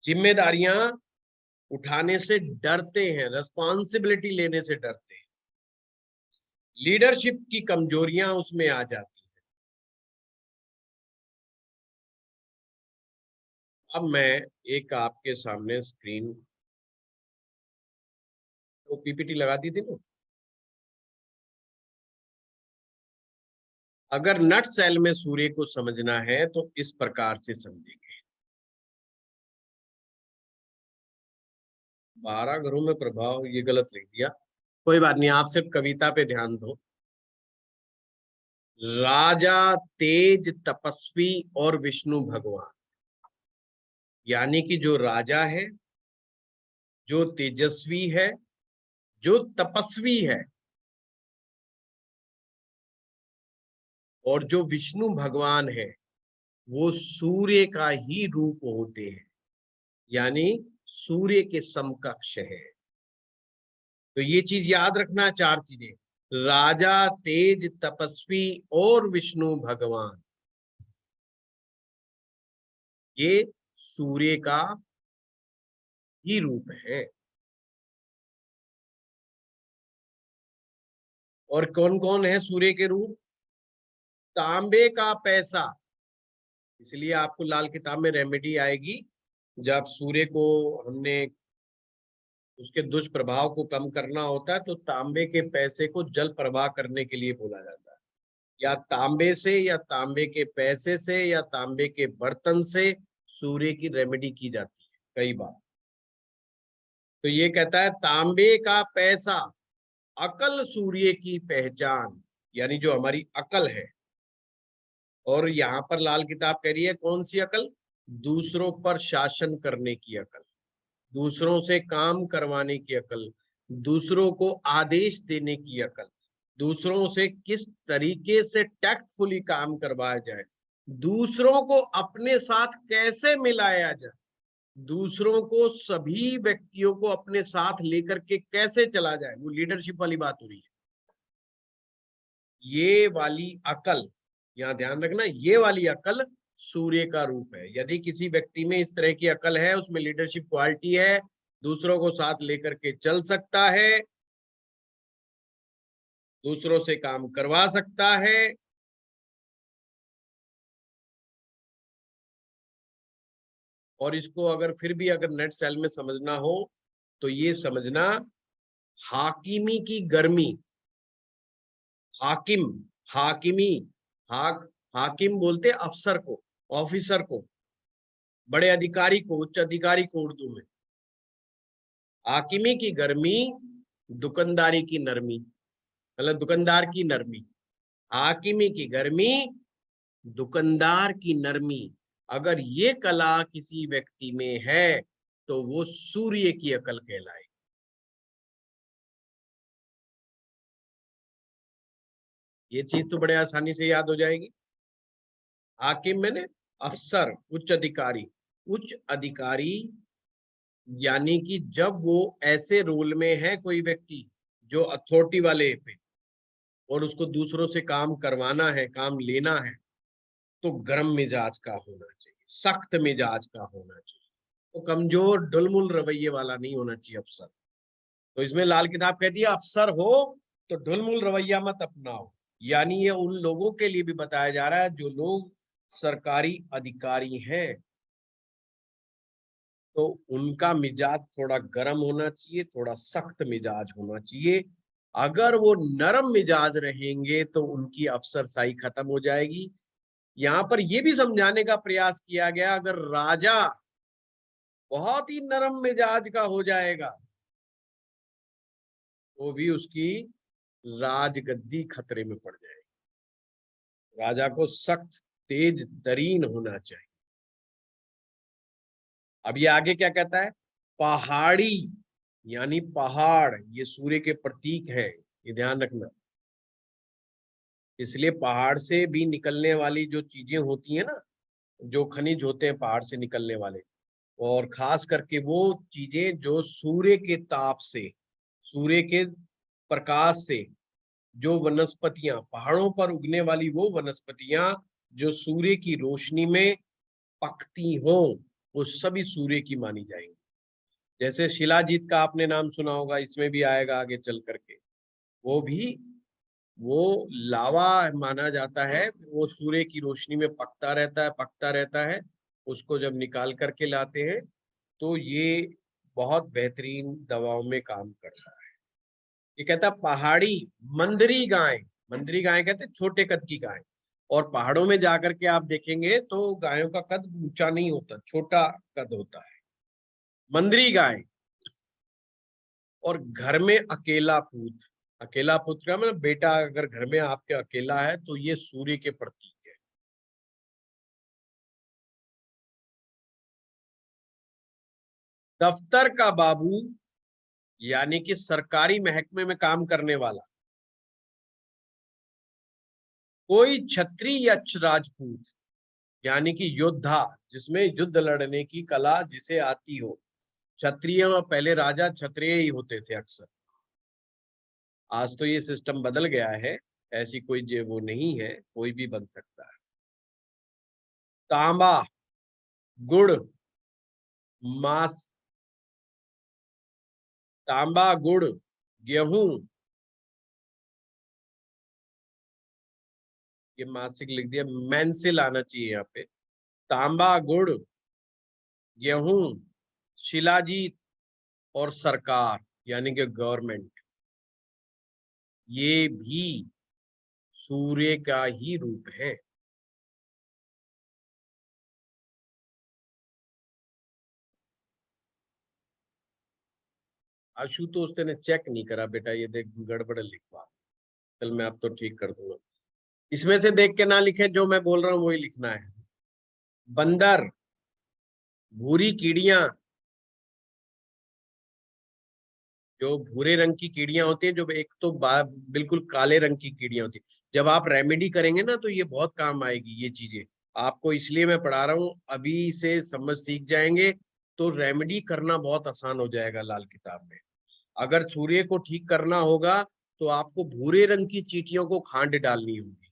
Speaker 1: जिम्मेदारियां उठाने से डरते हैं, रिस्पॉन्सिबिलिटी लेने से डरते हैं, लीडरशिप की कमजोरियां उसमें आ जाती हैं। अब मैं एक आपके सामने स्क्रीन, तो पीपीटी लगा दी थी ना, अगर नट सेल में सूर्य को समझना है तो इस प्रकार से समझेंगे। 12 घरों में प्रभाव, ये गलत लिख दिया, कोई बात नहीं, आप सिर्फ कविता पे ध्यान दो। राजा, तेज, तपस्वी और विष्णु भगवान, यानी कि जो राजा है, जो तेजस्वी है, जो तपस्वी है, और जो विष्णु भगवान है, वो सूर्य का ही रूप होते हैं, यानी सूर्य के समकक्ष है। तो ये चीज याद रखना, 4 चीजें, राजा, तेज, तपस्वी और विष्णु भगवान, ये सूर्य का ही रूप है। और कौन कौन है सूर्य के रूप? तांबे का पैसा, इसलिए आपको लाल किताब में रेमेडी आएगी, जब सूर्य को हमने उसके दुष्प्रभाव को कम करना होता है तो तांबे के पैसे को जल प्रवाह करने के लिए बोला जाता है, या तांबे से, या तांबे के पैसे से, या तांबे के बर्तन से सूर्य की रेमेडी की जाती है कई बार। तो ये कहता है तांबे का पैसा, अकल सूर्य की पहचान, यानी जो हमारी अकल है। और यहाँ पर लाल किताब कह रही है कौन सी अकल? दूसरों पर शासन करने की अकल, दूसरों से काम करवाने की अकल, दूसरों को आदेश देने की अकल, दूसरों से किस तरीके से टैक्टफुली काम करवाया जाए, दूसरों को अपने साथ कैसे मिलाया जाए, दूसरों को, सभी व्यक्तियों को अपने साथ लेकर के कैसे चला जाए, वो लीडरशिप वाली बात हो रही है। ये वाली अकल, यहाँ ध्यान रखना, ये वाली अकल सूर्य का रूप है। यदि किसी व्यक्ति में इस तरह की अकल है, उसमें लीडरशिप क्वालिटी है, दूसरों को साथ लेकर के चल सकता है, दूसरों से काम करवा सकता है, और इसको अगर फिर भी अगर नेट सेल में समझना हो तो ये समझना, हाकिमी की गर्मी, हाकिम, हाकिमी, हाकिम बोलते अफसर को, ऑफिसर को, बड़े अधिकारी को, उच्च अधिकारी को उर्दू में। हाकिमी की गर्मी, दुकानदारी की नरमी, मतलब दुकानदार की नरमी। हाकिमी की गर्मी, दुकानदार की नरमी, अगर ये कला किसी व्यक्ति में है तो वो सूर्य की अकल कहलाए। ये चीज तो बड़े आसानी से याद हो जाएगी। हाकिम मैंने अफसर, उच्च अधिकारी, उच्च अधिकारी यानी कि जब वो ऐसे रोल में है कोई व्यक्ति जो अथॉरिटी वाले पे, और उसको दूसरों से काम करवाना है, काम लेना है, तो गर्म मिजाज का होना चाहिए, सख्त मिजाज का होना चाहिए, तो कमजोर ढुलमुल रवैये वाला नहीं होना चाहिए अफसर। तो इसमें लाल किताब कहती है अफसर हो तो ढुलमुल रवैया मत अपनाओ। यानी ये उन लोगों के लिए भी बताया जा रहा है जो लोग सरकारी अधिकारी हैं, तो उनका मिजाज थोड़ा गर्म होना चाहिए, थोड़ा सख्त मिजाज होना चाहिए। अगर वो नरम मिजाज रहेंगे तो उनकी अफसरशाही खत्म हो जाएगी। यहाँ पर यह भी समझाने का प्रयास किया गया अगर राजा बहुत ही नरम मिजाज का हो जाएगा तो भी उसकी राजगद्दी खतरे में पड़ जाएगी। राजा को सख्त तेज तरीन होना चाहिए। अब ये आगे क्या कहता है, पहाड़ी यानी पहाड़ ये सूर्य के प्रतीक है, ये ध्यान रखना। इसलिए पहाड़ से भी निकलने वाली जो चीजें होती है ना, जो खनिज होते हैं पहाड़ से निकलने वाले, और खास करके वो चीजें जो सूर्य के ताप से, सूर्य के प्रकाश से, जो वनस्पतियां पहाड़ों पर उगने वाली वो वनस्पतियां जो सूर्य की रोशनी में पकती हो, वो सभी सूर्य की मानी जाएंगी। जैसे शिलाजीत का आपने नाम सुना होगा, इसमें भी आएगा आगे चल करके, वो भी वो लावा माना जाता है, वो सूर्य की रोशनी में पकता रहता है। उसको जब निकाल करके लाते हैं तो ये बहुत बेहतरीन दवाओं में काम करता है। ये कहता है पहाड़ी मंदरी गाय कहते हैं छोटे कद की गाय, और पहाड़ों में जाकर के आप देखेंगे तो गायों का कद ऊंचा नहीं होता, छोटा कद होता है, मंदरी गाय। और घर में अकेला पुत्र का मतलब बेटा अगर घर में आपके अकेला है तो ये सूर्य के प्रतीक है। दफ्तर का बाबू यानी कि सरकारी महकमे में काम करने वाला, कोई क्षत्रिय या राजपूत यानी कि योद्धा जिसमें युद्ध लड़ने की कला जिसे आती हो। क्षत्रिय, पहले राजा क्षत्रिय ही होते थे अक्सर, आज तो ये सिस्टम बदल गया है, ऐसी कोई जो वो नहीं है, कोई भी बन सकता है। तांबा, गुड़, मांस, तांबा, गुड़, गेहूं, ये मासिक लिख दिया, मेंसिल आना चाहिए यहाँ पे। तांबा, गुड़, गेहूं, शिलाजीत और सरकार यानी कि गवर्नमेंट, ये भी सूर्य का ही रूप है। आशुतोष तेने चेक नहीं करा बेटा, ये देख गड़बड़ लिखवा, चल मैं अब तो ठीक कर दूंगा। इसमें से देख के ना लिखे, जो मैं बोल रहा हूँ वही लिखना है। बंदर, भूरी कीड़ियां, जो भूरे रंग की कीड़ियां होती हैं, जो एक तो बिल्कुल काले रंग की कीड़ियां होती है, जब आप रेमेडी करेंगे ना तो ये बहुत काम आएगी ये चीजें। आपको इसलिए मैं पढ़ा रहा हूँ, अभी से समझ सीख जाएंगे तो रेमेडी करना बहुत आसान हो जाएगा लाल किताब में। अगर सूर्य को ठीक करना होगा तो आपको भूरे रंग की चींटियों को खांड डालनी होगी,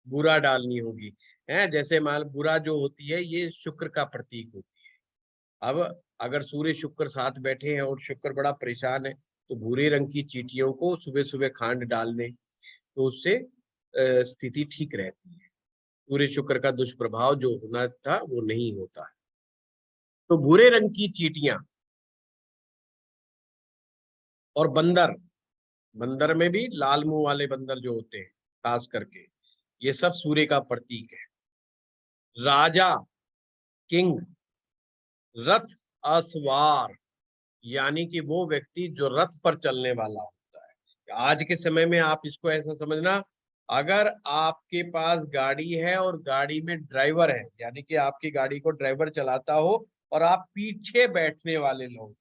Speaker 1: बुरा डालनी होगी, है जैसे मान बुरा जो होती है ये शुक्र का प्रतीक होती है। अब अगर सूर्य शुक्र साथ बैठे हैं और शुक्र बड़ा परेशान है तो भूरे रंग की चींटियों को सुबह सुबह खांड डाल दें तो उससे स्थिति ठीक रहती है, सूर्य शुक्र का दुष्प्रभाव जो होना था वो नहीं होता है। तो भूरे रंग की चींटियां और बंदर, बंदर में भी लाल मुंह वाले बंदर जो होते हैं खास करके, ये सब सूर्य का प्रतीक है। राजा, किंग, रथ असवार यानी कि वो व्यक्ति जो रथ पर चलने वाला होता है। आज के समय में आप इसको ऐसा समझना, अगर आपके पास गाड़ी है और गाड़ी में ड्राइवर है, यानी कि आपकी गाड़ी को ड्राइवर चलाता हो और आप पीछे बैठने वाले लोग,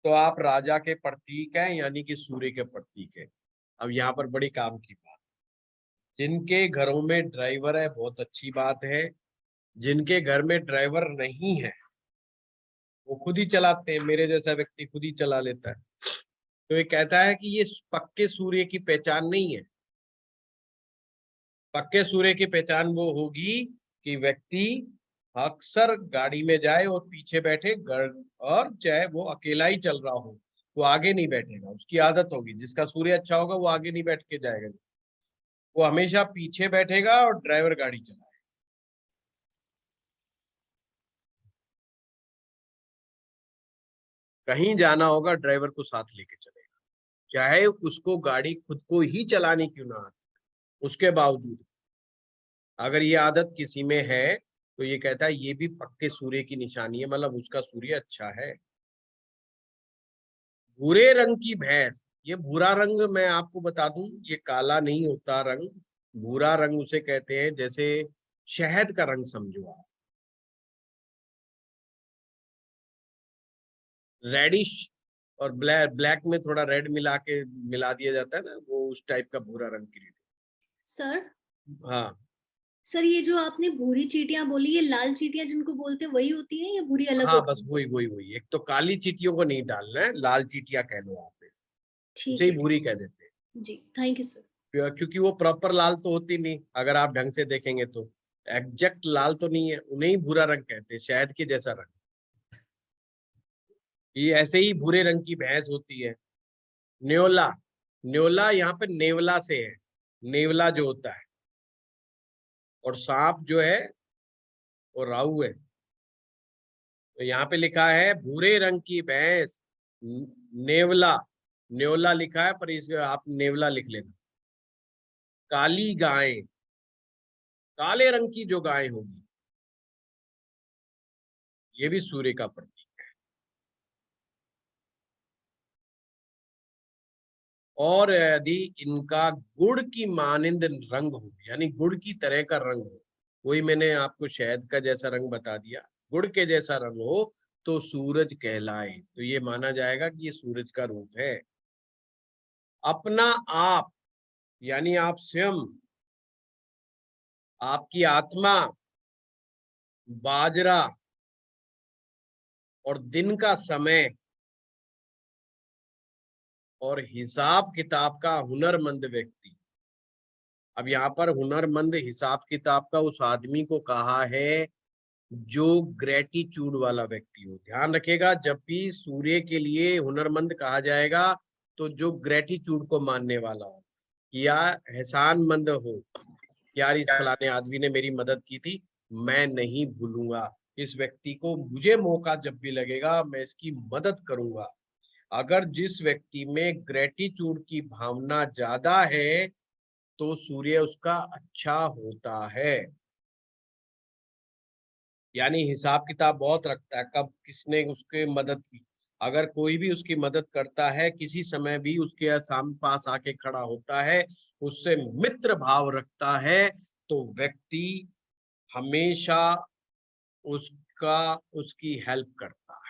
Speaker 1: तो आप राजा के प्रतीक हैं यानी कि सूर्य के प्रतीक है। अब यहाँ पर बड़ी काम की बात, जिनके घरों में ड्राइवर है बहुत अच्छी बात है, जिनके घर में ड्राइवर नहीं है वो खुद ही चलाते हैं, मेरे जैसा व्यक्ति खुद ही चला लेता है, तो ये कहता है कि ये पक्के सूर्य की पहचान नहीं है। पक्के सूर्य की पहचान वो होगी कि व्यक्ति अक्सर गाड़ी में जाए और पीछे बैठे, और चाहे वो अकेला ही चल रहा हो, वो आगे नहीं बैठेगा, उसकी आदत होगी। जिसका सूर्य अच्छा होगा वो आगे नहीं बैठ के जाएगा, वो हमेशा पीछे बैठेगा और ड्राइवर गाड़ी चलाएगा। कहीं जाना होगा ड्राइवर को साथ लेके चलेगा, चाहे उसको गाड़ी खुद को ही चलानी क्यों ना आती, उसके बावजूद अगर ये आदत किसी में है तो ये कहता है ये भी पक्के सूर्य की निशानी है, मतलब उसका सूर्य अच्छा है। भूरे रंग की भैंस, ये भूरा रंग मैं आपको बता दूं, ये काला नहीं होता रंग, भूरा रंग उसे कहते हैं, जैसे शहद का रंग समझो आप, रेडिश और ब्लैक, ब्लैक में थोड़ा रेड मिला दिया जाता है ना, वो उस टाइप का भूरा रंग की।
Speaker 3: सर
Speaker 1: हाँ
Speaker 3: सर, ये जो आपने भूरी चींटियां बोली, ये लाल चींटियां जिनको बोलते हैं वही होती हैं या भूरी अलग
Speaker 1: हाँ,
Speaker 3: होती
Speaker 1: बस वही। एक तो काली चींटियों को नहीं डालना है, लाल चींटियां कह लो आप,
Speaker 3: ठीक
Speaker 1: उसे ही
Speaker 3: है
Speaker 1: भूरी कह देते हैं।
Speaker 3: जी, थैंक यू सर।
Speaker 1: क्योंकि वो प्रॉपर लाल तो होती नहीं, अगर आप ढंग से देखेंगे तो एग्जैक्ट लाल तो नहीं है, उन्हें ही भूरा रंग कहते हैं, शहद के जैसा रंग। ये ऐसे ही भूरे रंग की भैंस होती है। न्योला, न्योला यहाँ पे नेवला से है, नेवला जो होता है, और सांप जो है वो राहु है। तो यहाँ पे लिखा है भूरे रंग की भैंस नेवला, न्योला लिखा है पर इसमें आप नेवला लिख लेना। काली गाय, काले रंग की जो गाय होगी, ये भी सूर्य का प्रतीक है। और यदि इनका गुड़ की मानिंद रंग हो, यानी गुड़ की तरह का रंग हो, वही मैंने आपको शहद का जैसा रंग बता दिया, गुड़ के जैसा रंग हो तो सूरज कहलाए, तो ये माना जाएगा कि ये सूरज का रूप है। अपना आप, यानी आप स्वयं, आपकी आत्मा, बाजरा और दिन का समय और हिसाब किताब का हुनरमंद व्यक्ति। अब यहाँ पर हुनरमंद हिसाब किताब का उस आदमी को कहा है जो ग्रेटिट्यूड वाला व्यक्ति हो। ध्यान रखिएगा, जब भी सूर्य के लिए हुनरमंद कहा जाएगा तो जो ग्रेटिट्यूड को मानने वाला हो, या एहसानमंद हो, यार इस फलाने आदमी ने मेरी मदद की थी, मैं नहीं भूलूंगा इस व्यक्ति को, मुझे मौका जब भी लगेगा मैं इसकी मदद करूंगा। अगर जिस व्यक्ति में ग्रेटिट्यूड की भावना ज्यादा है तो सूर्य उसका अच्छा होता है, यानी हिसाब किताब बहुत रखता है, कब किसने उसके मदद की। अगर कोई भी उसकी मदद करता है, किसी समय भी उसके सामने पास आके खड़ा होता है, उससे मित्र भाव रखता है, तो व्यक्ति हमेशा उसकी हेल्प करता है।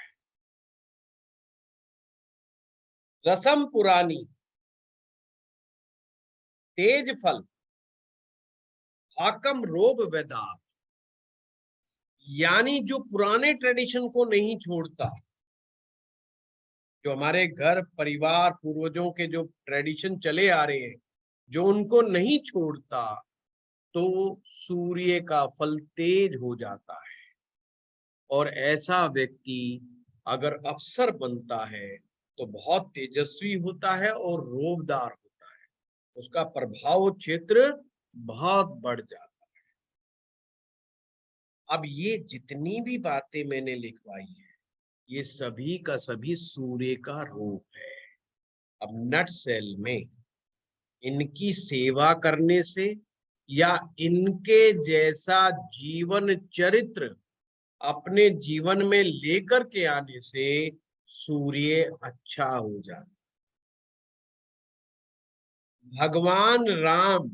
Speaker 1: रसम पुरानी, तेज फल, हाकम रोब वेदार, यानी जो पुराने ट्रेडिशन को नहीं छोड़ता, जो हमारे घर परिवार पूर्वजों के जो ट्रेडिशन चले आ रहे हैं, जो उनको नहीं छोड़ता, तो सूर्य का फल तेज हो जाता है। और ऐसा व्यक्ति अगर अफसर बनता है तो बहुत तेजस्वी होता है और रोबदार होता है, उसका प्रभाव क्षेत्र बहुत बढ़ जाता है। अब ये जितनी भी बातें मैंने लिखवाई है, ये सभी का सभी सूर्य का रूप है। अब नट सेल में इनकी सेवा करने से या इनके जैसा जीवन चरित्र अपने जीवन में लेकर के आने से सूर्य अच्छा हो जाता। भगवान राम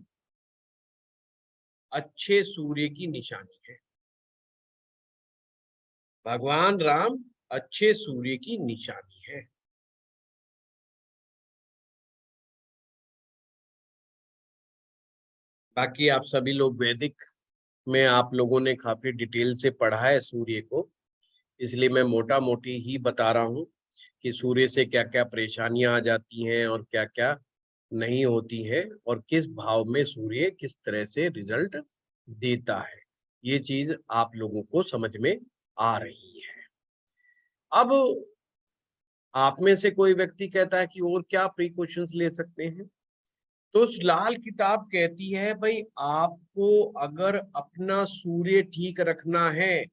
Speaker 1: अच्छे सूर्य की निशानी है, भगवान राम अच्छे सूर्य की निशानी है। बाकी आप सभी लोग वैदिक में आप लोगों ने काफी डिटेल से पढ़ा है सूर्य को, इसलिए मैं मोटा मोटी ही बता रहा हूँ कि सूर्य से क्या क्या परेशानियां आ जाती हैं और क्या क्या नहीं होती है और किस भाव में सूर्य किस तरह से रिजल्ट देता है, ये चीज आप लोगों को समझ में आ रही है। अब आप में से कोई व्यक्ति कहता है कि और क्या प्रिकॉशंस ले सकते हैं, तो लाल किताब कहती है भाई आपको अगर अपना सूर्य ठीक रखना है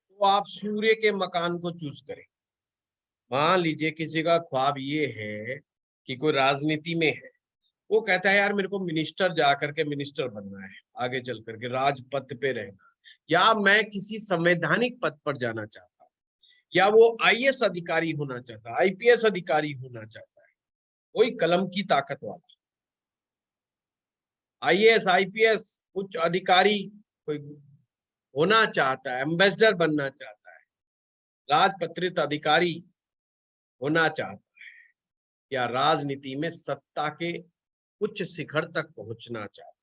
Speaker 1: तो आप सूर्य के मकान को चूज करें। मान लीजिए किसी का ख्वाब ये है कि कोई राजनीति में है, वो कहता है यार मेरे को मिनिस्टर जा करके मिनिस्टर बनना है, आगे चल करके राजपथ पे रहना, या मैं किसी संवैधानिक पद पर जाना चाहता हूँ, या वो आईएएस अधिकारी होना चाहता है, आईपीएस अधिकारी होना चाहता है, कोई कलम की ताकत वाला आईएएस आईपीएस उच्च अधिकारी कोई होना चाहता है, एम्बेसडर बनना चाहता है, राजपत्रित अधिकारी होना चाहता है, या राजनीति में सत्ता के उच्च शिखर तक पहुंचना चाहता है,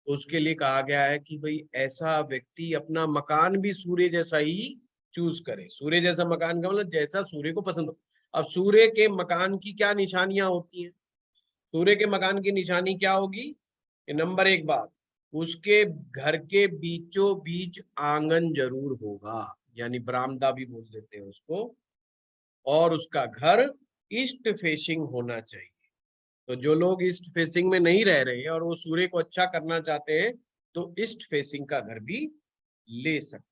Speaker 1: तो उसके लिए कहा गया है कि भाई ऐसा व्यक्ति अपना मकान भी सूर्य जैसा ही चूज करे। सूर्य जैसा मकान का मतलब जैसा सूर्य को पसंद हो। अब सूर्य के मकान की क्या निशानियां होती हैं? सूर्य के मकान की निशानी क्या होगी? नंबर एक बात, उसके घर के बीचों बीच आंगन जरूर होगा, यानी बरामदा भी बोल देते हैं उसको, और उसका घर ईस्ट फेसिंग होना चाहिए। तो जो लोग ईस्ट फेसिंग में नहीं रह रहे हैं और वो सूर्य को अच्छा करना चाहते हैं तो ईस्ट फेसिंग का घर भी ले सकते।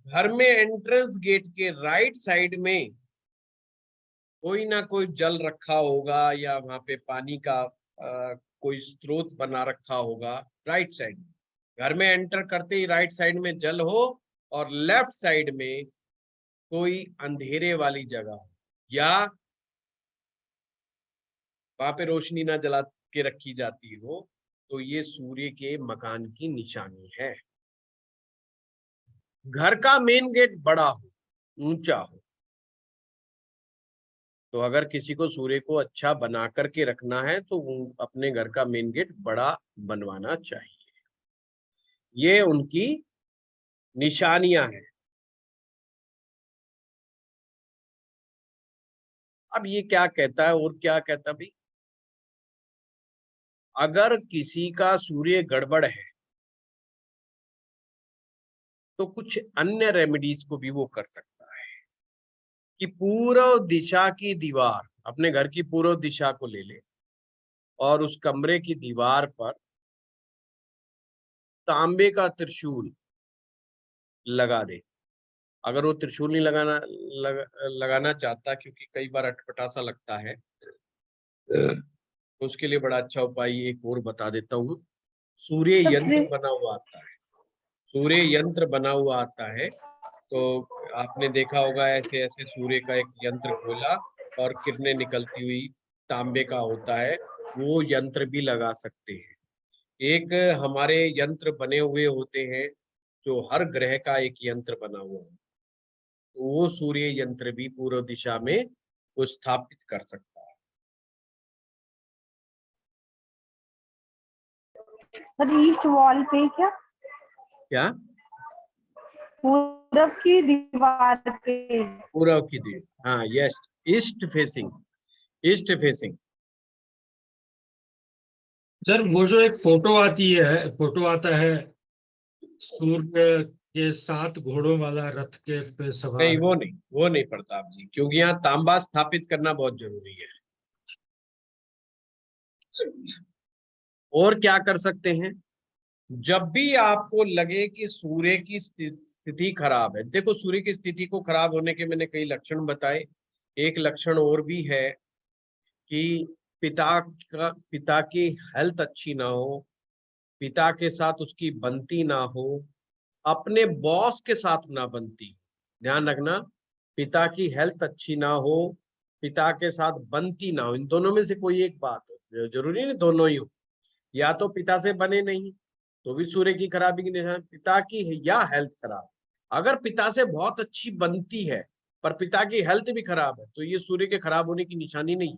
Speaker 1: घर में एंट्रेंस गेट के राइट साइड में कोई ना कोई जल रखा होगा या वहां पे पानी का कोई स्रोत बना रखा होगा। राइट साइड घर में एंटर करते ही राइट साइड में जल हो और लेफ्ट साइड में कोई अंधेरे वाली जगह हो, या वहां पे रोशनी ना जला के रखी जाती हो, तो ये सूर्य के मकान की निशानी है। घर का मेन गेट बड़ा हो, ऊंचा हो, तो अगर किसी को सूर्य को अच्छा बना करके रखना है तो अपने घर का मेन गेट बड़ा बनवाना चाहिए। ये उनकी निशानियां हैं। अब ये क्या कहता है और क्या कहता भाई, अगर किसी का सूर्य गड़बड़ है तो कुछ अन्य रेमेडीज को भी वो कर सकता है कि पूर्व दिशा की दीवार, अपने घर की पूर्व दिशा को ले ले और उस कमरे की दीवार पर तांबे का त्रिशूल लगा दे। अगर वो त्रिशूल नहीं लगाना चाहता, क्योंकि कई बार अटपटा सा लगता है, तो उसके लिए बड़ा अच्छा उपाय एक और बता देता हूँ। सूर्य यंत्र बना हुआ आता है, सूर्य यंत्र बना हुआ आता है, तो आपने देखा होगा ऐसे ऐसे सूर्य का एक यंत्र खोला और किरणें निकलती हुई तांबे का होता है, वो यंत्र भी लगा सकते हैं। एक हमारे यंत्र बने हुए होते हैं जो हर ग्रह का एक यंत्र बना हुआ है, तो वो सूर्य यंत्र भी पूर्व दिशा में वो स्थापित कर सकता है।
Speaker 4: ईस्ट वॉल पे
Speaker 1: क्या?
Speaker 4: पूरब की दीवार पे।
Speaker 1: पूर्व की दीवार, हाँ yes, east facing, east facing.
Speaker 5: Sir वो जो एक फोटो आती है, फोटो आता है सूर्य के 7 घोड़ों वाला रथ के पे
Speaker 1: नहीं,
Speaker 5: सवार।
Speaker 1: वो नहीं प्रताप जी, क्योंकि यहाँ तांबा स्थापित करना बहुत जरूरी है। और क्या कर सकते हैं, जब भी आपको लगे कि सूर्य की स्थिति खराब है, देखो सूर्य की स्थिति को खराब होने के मैंने कई लक्षण बताए, एक लक्षण और भी है कि पिता की हेल्थ अच्छी ना हो, पिता के साथ उसकी बनती ना हो, अपने बॉस के साथ ना बनती। ध्यान रखना, पिता की हेल्थ अच्छी ना हो, पिता के साथ बनती ना हो, इन दोनों में से कोई एक बात हो, जरूरी नहीं दोनों ही हो। या तो पिता से बने नहीं तो भी सूर्य की खराबी की निशान, पिता की या हेल्थ खराब। अगर पिता से बहुत अच्छी बनती है पर पिता की हेल्थ भी खराब है तो ये सूर्य के खराब होने की निशानी नहीं।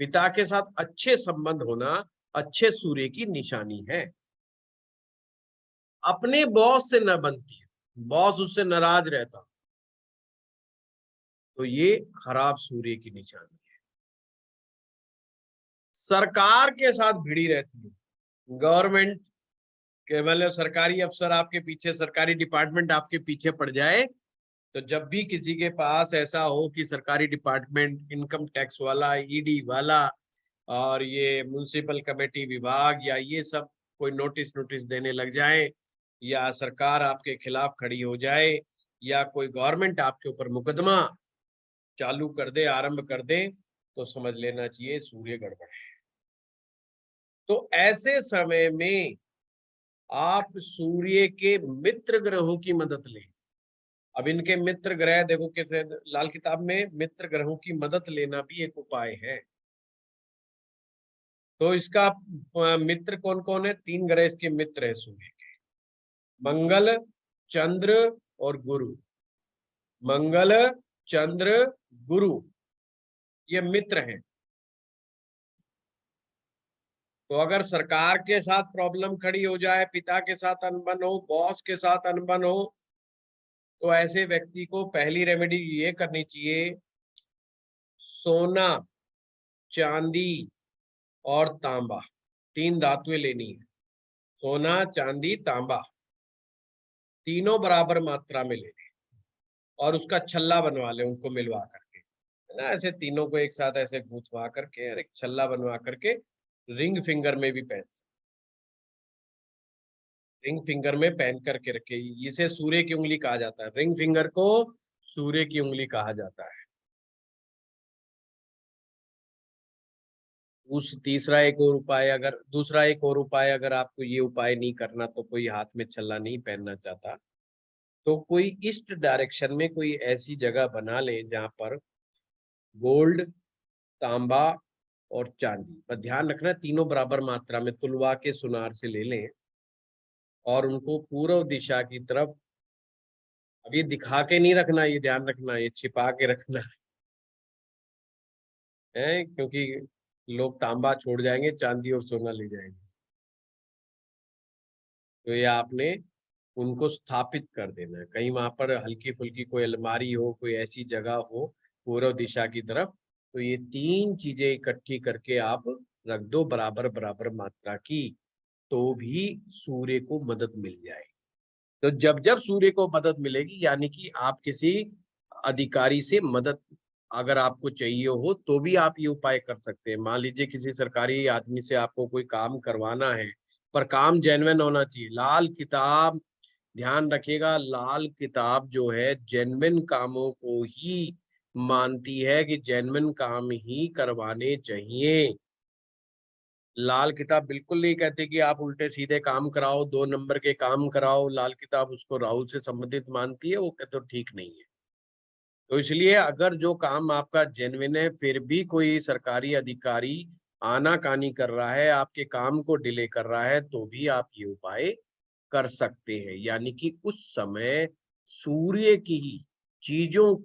Speaker 1: पिता के साथ अच्छे संबंध होना अच्छे सूर्य की निशानी है। अपने बॉस से न बनती है, बॉस उससे नाराज रहता, तो ये खराब सूर्य की निशानी है। सरकार के साथ भिड़ी रहती है, गवर्नमेंट के मतलब सरकारी अफसर आपके पीछे, सरकारी डिपार्टमेंट आपके पीछे पड़ जाए, तो जब भी किसी के पास ऐसा हो कि सरकारी डिपार्टमेंट, इनकम टैक्स वाला, ईडी वाला और ये म्युनिसिपल कमेटी विभाग या ये सब कोई नोटिस देने लग जाए, या सरकार आपके खिलाफ खड़ी हो जाए, या कोई गवर्नमेंट आपके ऊपर मुकदमा चालू कर दे, आरंभ कर दे, तो समझ लेना चाहिए सूर्य गड़बड़ है। तो ऐसे समय में आप सूर्य के मित्र ग्रहों की मदद लें। अब इनके मित्र ग्रह देखो कैसे लाल किताब में मित्र ग्रहों की मदद लेना भी एक उपाय है। तो इसका मित्र कौन कौन है? 3 ग्रह इसके मित्र है सूर्य के, मंगल, चंद्र और गुरु। मंगल, चंद्र, गुरु ये मित्र हैं। तो अगर सरकार के साथ प्रॉब्लम खड़ी हो जाए, पिता के साथ अनबन हो, बॉस के साथ अनबन हो, तो ऐसे व्यक्ति को पहली रेमेडी ये करनी चाहिए, सोना, चांदी और तांबा, 3 धातुएं लेनी है। सोना, चांदी, तांबा तीनों बराबर मात्रा में ले लें और उसका छल्ला बनवा लें उनको मिलवा करके, है ना। ऐसे तीनों को एक साथ ऐसे गूंथवा करके और एक छल्ला बनवा करके रिंग फिंगर में भी पहन सकते, रिंग फिंगर में पहन करके रखे। इसे सूर्य की उंगली कहा जाता है, रिंग फिंगर को सूर्य की उंगली कहा जाता है। दूसरा एक और उपाय अगर आपको ये उपाय नहीं करना, तो कोई हाथ में छल्ला नहीं पहनना चाहता, तो कोई ईस्ट डायरेक्शन में कोई ऐसी जगह बना ले जहां पर गोल्ड, तांबा और चांदी, पर ध्यान रखना तीनों बराबर मात्रा में तुलवा के सुनार से ले लें और उनको पूर्व दिशा की तरफ, अब ये दिखा के नहीं रखना, ये ध्यान रखना, ये छिपा के रखना है, क्योंकि लोग तांबा छोड़ जाएंगे, चांदी और सोना ले जाएंगे। तो ये आपने उनको स्थापित कर देना है कहीं, वहां पर हल्की फुल्की कोई अलमारी हो, कोई ऐसी जगह हो पूर्व दिशा की तरफ, तो ये 3 चीजें इकट्ठी करके आप रख दो बराबर बराबर मात्रा की, तो भी सूर्य को मदद मिल जाएगी। तो जब जब सूर्य को मदद मिलेगी, यानी कि आप किसी अधिकारी से मदद अगर आपको चाहिए हो, तो भी आप ये उपाय कर सकते हैं। मान लीजिए किसी सरकारी आदमी से आपको कोई काम करवाना है, पर काम जेन्युइन होना चाहिए। लाल किताब ध्यान रखिएगा, लाल किताब जो है जेन्युइन कामों को ही मानती है कि जेन्युइन काम ही करवाने चाहिए। लाल किताब बिल्कुल नहीं कहती कि आप उल्टे सीधे काम कराओ, 2 नंबर के काम कराओ। लाल किताब उसको राहु से संबंधित मानती है, वो कहते ठीक नहीं है। तो इसलिए अगर जो काम आपका जेन्युइन है, फिर भी कोई सरकारी अधिकारी आनाकानी कर रहा है, आपके काम को डिले कर रहा है, तो भी आप ये उपाय कर सकते हैं। यानी कि उस समय सूर्य की ही चीजों,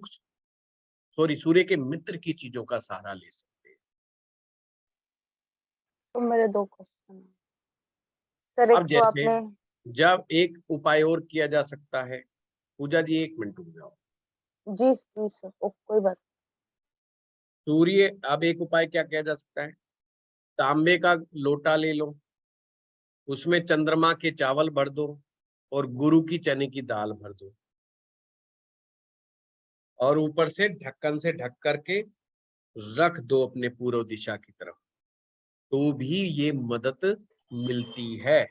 Speaker 1: सूर्य के मित्र की चीजों का सहारा ले सकते हैं।
Speaker 6: तो मेरे 2 क्वेश्चन है सर। एक
Speaker 1: अब
Speaker 6: तो
Speaker 1: जैसे
Speaker 6: आपने
Speaker 1: जब एक उपाय और किया जा सकता है, पूजा जी 1 मिनट रुक जाओ।
Speaker 6: जी सर, कोई बात।
Speaker 1: सूर्य, अब एक उपाय क्या किया जा सकता है, तांबे का लोटा ले लो, उसमें चंद्रमा के चावल भर दो और गुरु की चने की दाल भर दो, और ऊपर से ढक्कन से ढक करके रख दो अपने पूर्व दिशा की तरफ, तो भी ये मदद मिलती है।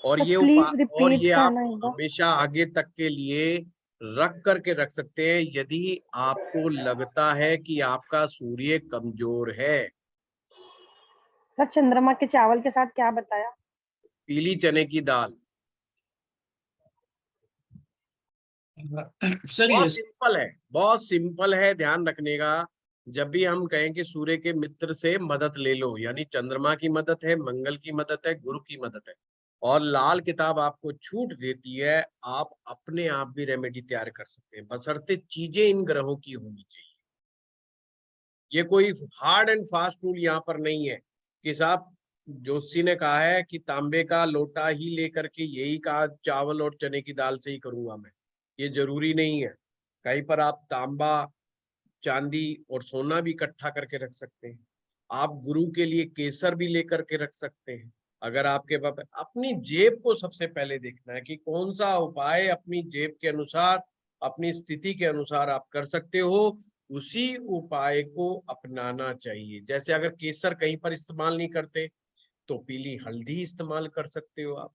Speaker 1: और
Speaker 4: तो
Speaker 1: ये
Speaker 4: प्लीज
Speaker 1: और
Speaker 4: रिपीट
Speaker 1: ये आप
Speaker 4: करना एक बार।
Speaker 1: हमेशा आगे तक के लिए रख करके रख सकते हैं, यदि आपको लगता है कि आपका सूर्य कमजोर है।
Speaker 4: सर चंद्रमा के चावल के साथ क्या बताया?
Speaker 1: पीली चने की दाल।
Speaker 5: सर
Speaker 1: बहुत
Speaker 5: ये
Speaker 1: सिंपल है, बहुत सिंपल है, ध्यान रखने का। जब भी हम कहें कि सूर्य के मित्र से मदद ले लो, यानी चंद्रमा की मदद है, मंगल की मदद है, गुरु की मदद है, और लाल किताब आपको छूट देती है, आप अपने आप भी रेमेडी तैयार कर सकते हैं, बशर्ते चीजें इन ग्रहों की होनी चाहिए। ये कोई हार्ड एंड फास्ट रूल यहाँ पर नहीं है कि साहब जोशी ने कहा है कि तांबे का लोटा ही लेकर के यही कहा चावल और चने की दाल से ही करूंगा मैं, ये जरूरी नहीं है। कहीं पर आप तांबा चांदी और सोना भी इकट्ठा करके रख सकते हैं। आप गुरु के लिए केसर भी लेकर के रख सकते हैं। अगर आपके पास, अपनी जेब को सबसे पहले देखना है कि कौन सा उपाय अपनी जेब के अनुसार, अपनी स्थिति के अनुसार आप कर सकते हो, उसी उपाय को अपनाना चाहिए। जैसे अगर केसर कहीं पर इस्तेमाल नहीं करते तो पीली हल्दी इस्तेमाल कर सकते हो आप।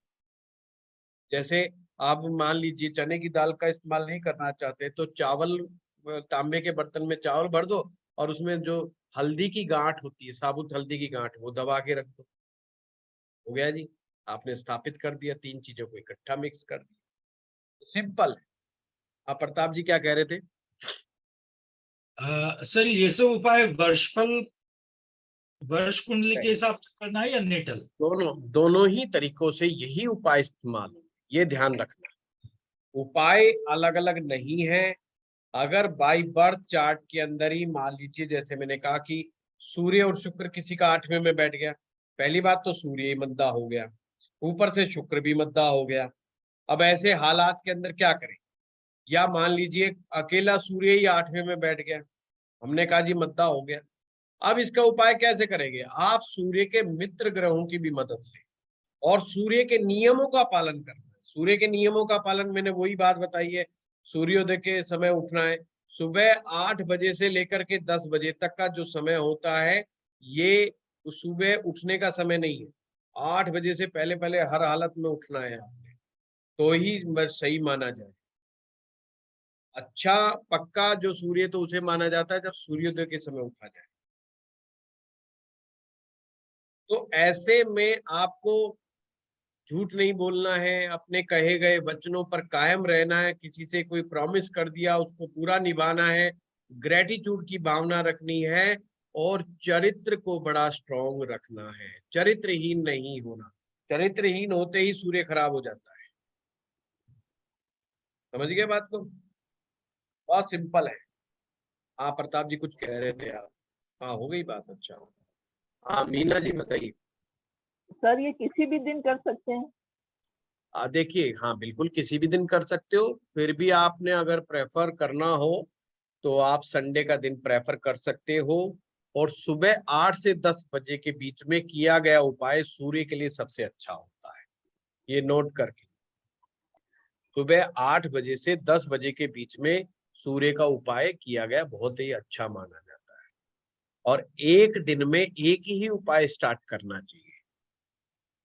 Speaker 1: जैसे आप मान लीजिए चने की दाल का इस्तेमाल नहीं करना चाहते तो चावल, तांबे के बर्तन में चावल भर दो और उसमें जो हल्दी की गांठ होती है, साबुत हल्दी की गांठ, वो दबा के रख दो, हो गया जी, आपने स्थापित कर दिया, 3 चीजों को इकट्ठा मिक्स कर दिया। सिंपल है। आप प्रताप जी क्या कह रहे थे?
Speaker 5: सर ये सब उपाय वर्ष कुंडली के हिसाब से करना है या नेटल?
Speaker 1: दोनों ही तरीकों से यही उपाय इस्तेमाल, ये ध्यान रखना, उपाय अलग अलग नहीं है। अगर बाई बर्थ चार्ट के अंदर ही मान लीजिए, जैसे मैंने कहा कि सूर्य और शुक्र किसी का 8वें में बैठ गया, पहली बात तो सूर्य ही मद्दा हो गया, ऊपर से शुक्र भी मद्दा हो गया। अब ऐसे हालात के अंदर क्या करें? या मान लीजिए अकेला सूर्य ही 8वें में बैठ गया, हमने कहा जी मद्दा हो गया। अब इसका उपाय कैसे करेंगे? आप सूर्य के मित्र ग्रहों की भी मदद लें और सूर्य के नियमों का पालन करना है। सूर्य के नियमों का पालन, मैंने वही बात बताई है, सूर्योदय के समय उठना है। सुबह 8 बजे से लेकर के 10 बजे तक का जो समय होता है, ये सुबह उठने का समय नहीं है। 8 बजे से पहले पहले हर हालत में उठना है आपने, तो ही सही माना जाए। अच्छा पक्का जो सूर्य तो उसे माना जाता है जब सूर्योदय के समय उठा जाए। तो ऐसे में आपको झूठ नहीं बोलना है, अपने कहे गए वचनों पर कायम रहना है, किसी से कोई प्रॉमिस कर दिया उसको पूरा निभाना है, ग्रेटिट्यूड की भावना रखनी है और चरित्र को बड़ा स्ट्रॉन्ग रखना है, चरित्रहीन नहीं होना। चरित्रहीन होते ही सूर्य खराब हो जाता है। समझ गए बात को? बहुत सिंपल है। हाँ प्रताप जी कुछ कह रहे थे आप? हाँ हो गई बात। अच्छा हाँ मीना जी बताइए।
Speaker 7: सर ये किसी भी दिन कर सकते हैं?
Speaker 1: देखिए हाँ बिल्कुल किसी भी दिन कर सकते हो, फिर भी आपने अगर प्रेफर करना हो तो आप संडे का दिन प्रेफर कर सकते हो। और सुबह 8 से 10 बजे के बीच में किया गया उपाय सूर्य के लिए सबसे अच्छा होता है, ये नोट करके। सुबह 8 बजे से 10 बजे के बीच में सूर्य का उपाय किया गया बहुत ही अच्छा माना जाता है। और एक दिन में एक ही उपाय स्टार्ट करना चाहिए।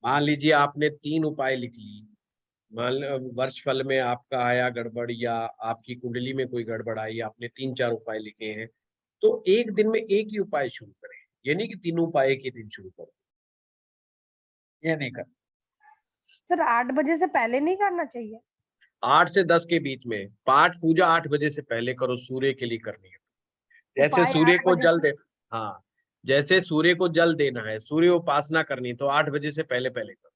Speaker 1: मान लीजिए आपने 3 उपाय लिख ली, मान वर्ष फल में आपका आया गड़बड़ या आपकी कुंडली में कोई गड़बड़ आई, आपने 3-4 उपाय लिखे हैं, तो एक दिन में एक ही उपाय शुरू करें। ये नहीं कि तीनों उपाय एक ही दिन शुरू करो, ये नहीं कर।
Speaker 4: सर 8 बजे से पहले नहीं करना चाहिए?
Speaker 1: 8 से 10 के बीच में। पाठ पूजा 8 बजे से पहले करो, सूर्य के लिए करनी है। जैसे
Speaker 4: उपाय
Speaker 1: सूर्य
Speaker 4: 8
Speaker 1: को
Speaker 4: बजे
Speaker 1: जल
Speaker 4: से?
Speaker 1: दे, हाँ जैसे सूर्य को जल देना है, सूर्य उपासना करनी, तो 8 बजे से पहले पहले करो।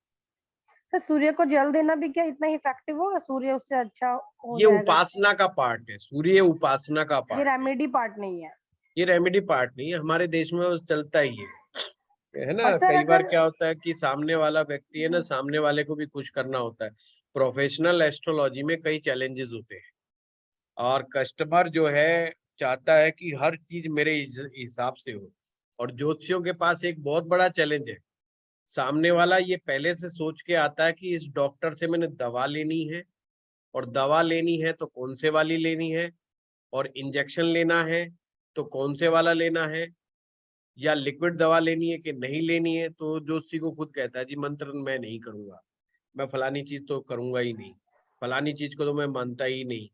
Speaker 4: सर सूर्य को जल देना भी क्या इतना इफेक्टिव होगा? सूर्य उससे अच्छा हो
Speaker 1: ये
Speaker 4: जाएगा?
Speaker 1: उपासना का पार्ट है, सूर्य उपासना का
Speaker 4: ये
Speaker 1: पार्ट,
Speaker 4: रेमेडी पार्ट नहीं है?
Speaker 1: ये रेमेडी पार्ट नहीं है, हमारे देश में वो चलता ही है ना।
Speaker 4: और सर
Speaker 1: कई बार
Speaker 4: अगर
Speaker 1: क्या होता है कि सामने वाला व्यक्ति है ना, सामने वाले को भी खुश करना होता है। प्रोफेशनल एस्ट्रोलॉजी में कई चैलेंजेस होते हैं और कस्टमर जो है चाहता है कि हर चीज मेरे हिसाब से हो। और ज्योतिषियों के पास एक बहुत बड़ा चैलेंज है, सामने वाला ये पहले से सोच के आता है कि इस डॉक्टर से मैंने दवा लेनी है, और दवा लेनी है तो कौन से वाली लेनी है, और इंजेक्शन लेना है तो कौन से वाला लेना है, या लिक्विड दवा लेनी है कि नहीं लेनी है। तो ज्योतिषी को खुद कहता है जी मंत्र मैं नहीं करूंगा, मैं फलानी चीज तो करूंगा ही नहीं, फलानी चीज को तो मैं मानता ही नहीं।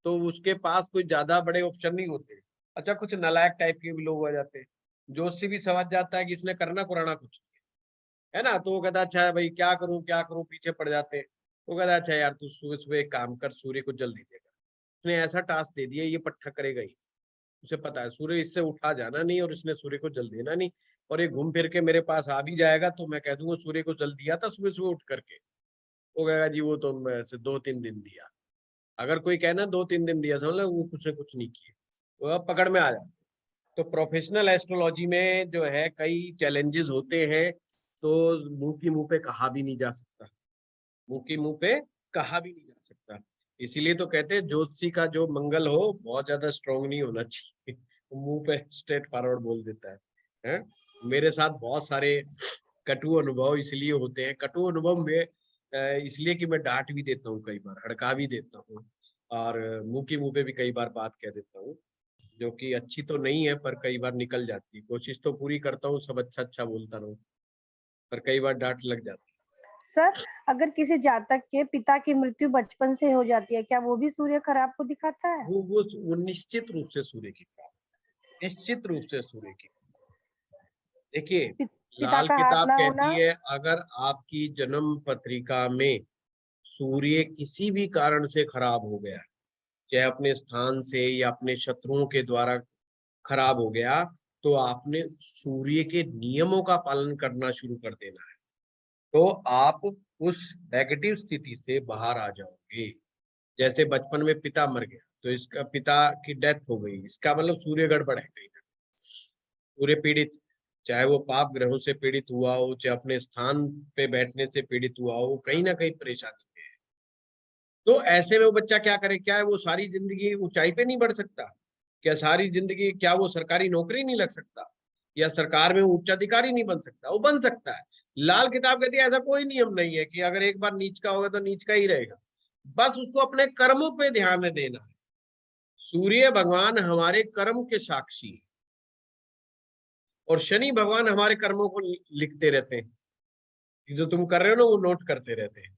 Speaker 1: तो उसके पास कोई ज्यादा बड़े ऑप्शन नहीं होते। अच्छा कुछ नालायक टाइप के भी लोग आ जाते हैं, ज्योतिषी भी समझ जाता है कि इसने करना कुराना कुछ है ना, तो वो कहता अच्छा है भाई क्या करूं, पीछे पड़ जाते हैं। वो कहता अच्छा यार तू सुबह सुबह एक काम कर, सूर्य को जल दे देगा। उसने ऐसा टास्क दे दिया, ये पट्टा करेगा ही। उसे पता है सूर्य इससे उठा जाना नहीं और इसने सूर्य को जल देना नहीं, और ये घूम फिर के मेरे पास आ भी जाएगा तो मैं कह दूंगा सूर्य को जल दिया था सुबह सुबह उठ करके। वो कहेगा जी वो तो मैं 2-3 दिन दिया। अगर कोई कहना 2-3 दिन दिया, समझ लो वो कुछ ने कुछ नहीं किए, वो अब पकड़ में आ जाता। तो प्रोफेशनल एस्ट्रोलॉजी में जो है कई चैलेंजेस होते हैं, तो मुंह की मुंह पे कहा भी नहीं जा सकता, मुंह की मुंह पे कहा भी नहीं जा सकता। इसीलिए तो कहते हैं ज्योतिषी का जो मंगल हो बहुत ज्यादा स्ट्रांग नहीं होना चाहिए, मुंह पे स्ट्रेट फॉरवर्ड बोल देता है? मेरे साथ बहुत सारे कटु अनुभव इसलिए होते हैं, कटु अनुभव में इसलिए कि मैं डांट भी देता हूँ, कई बार हड़का भी देता हूँ, और मुंह की मुंह पे भी कई बार बात कह देता हूँ, जो कि अच्छी तो नहीं है, पर कई बार निकल जाती है। कोशिश तो पूरी करता हूँ सब अच्छा अच्छा बोलता रहूं, पर कई बार डांट लग जाती
Speaker 4: सर, अगर किसी जातक के पिता की मृत्यु बचपन से हो जाती है, क्या वो भी सूर्य खराब को दिखाता
Speaker 1: है।
Speaker 4: है?
Speaker 1: वो निश्चित रूप से सूर्य की खराब, निश्चित रूप से सूर्य की। देखिए,
Speaker 4: पिता
Speaker 1: लाल
Speaker 4: का हाथ
Speaker 1: किताब
Speaker 4: ना
Speaker 1: कहती
Speaker 4: होना।
Speaker 1: है अगर आपकी जन्म पत्रिका में सूर्य किसी भी कारण से खराब हो गया, चाहे अपने स्थान से या अपने शत्रुओं के द्वारा खराब हो गया, तो आपने सूर्य के नियमों का पालन करना शुरू कर देना है, तो आप उस नेगेटिव स्थिति से बाहर आ जाओगे। जैसे बचपन में पिता मर गया, तो इसका पिता की डेथ हो गई, इसका मतलब सूर्य गड़बड़ है, कहीं ना सूर्य पीड़ित, चाहे वो पाप ग्रहों से पीड़ित हुआ हो, चाहे अपने स्थान पे बैठने से पीड़ित हुआ हो, कहीं ना कहीं परेशानी है। तो ऐसे में वो बच्चा क्या करे? क्या है वो सारी जिंदगी ऊंचाई पे नहीं बढ़ सकता? क्या सारी जिंदगी, क्या वो सरकारी नौकरी नहीं लग सकता, या सरकार में उच्चाधिकारी नहीं बन सकता? वो बन सकता है। लाल किताब कहती है ऐसा कोई नियम नहीं है कि अगर एक बार नीच का होगा तो नीच का ही रहेगा, बस उसको अपने कर्मों पे ध्यान देना है। सूर्य भगवान हमारे कर्म के साक्षी है, और शनि भगवान हमारे कर्मों को लिखते रहते हैं, जो तुम कर रहे हो ना वो नोट करते रहते हैं,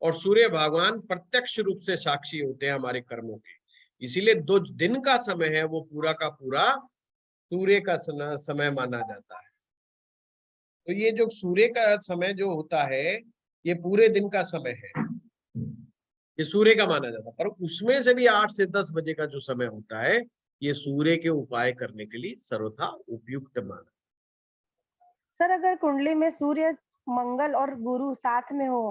Speaker 1: और सूर्य भगवान प्रत्यक्ष रूप से साक्षी होते हैं हमारे कर्मों के। इसीलिए 2 दिन का समय है वो पूरा का पूरा सूर्य का समय माना जाता है। तो ये जो सूर्य का समय जो होता है, ये पूरे दिन का समय है, ये सूर्य का माना जाता है, पर उसमें से भी 8 से 10 बजे का जो समय होता है, ये सूर्य के उपाय करने के लिए सर्वथा उपयुक्त माना।
Speaker 4: सर, अगर कुंडली में सूर्य, मंगल और गुरु साथ में हो,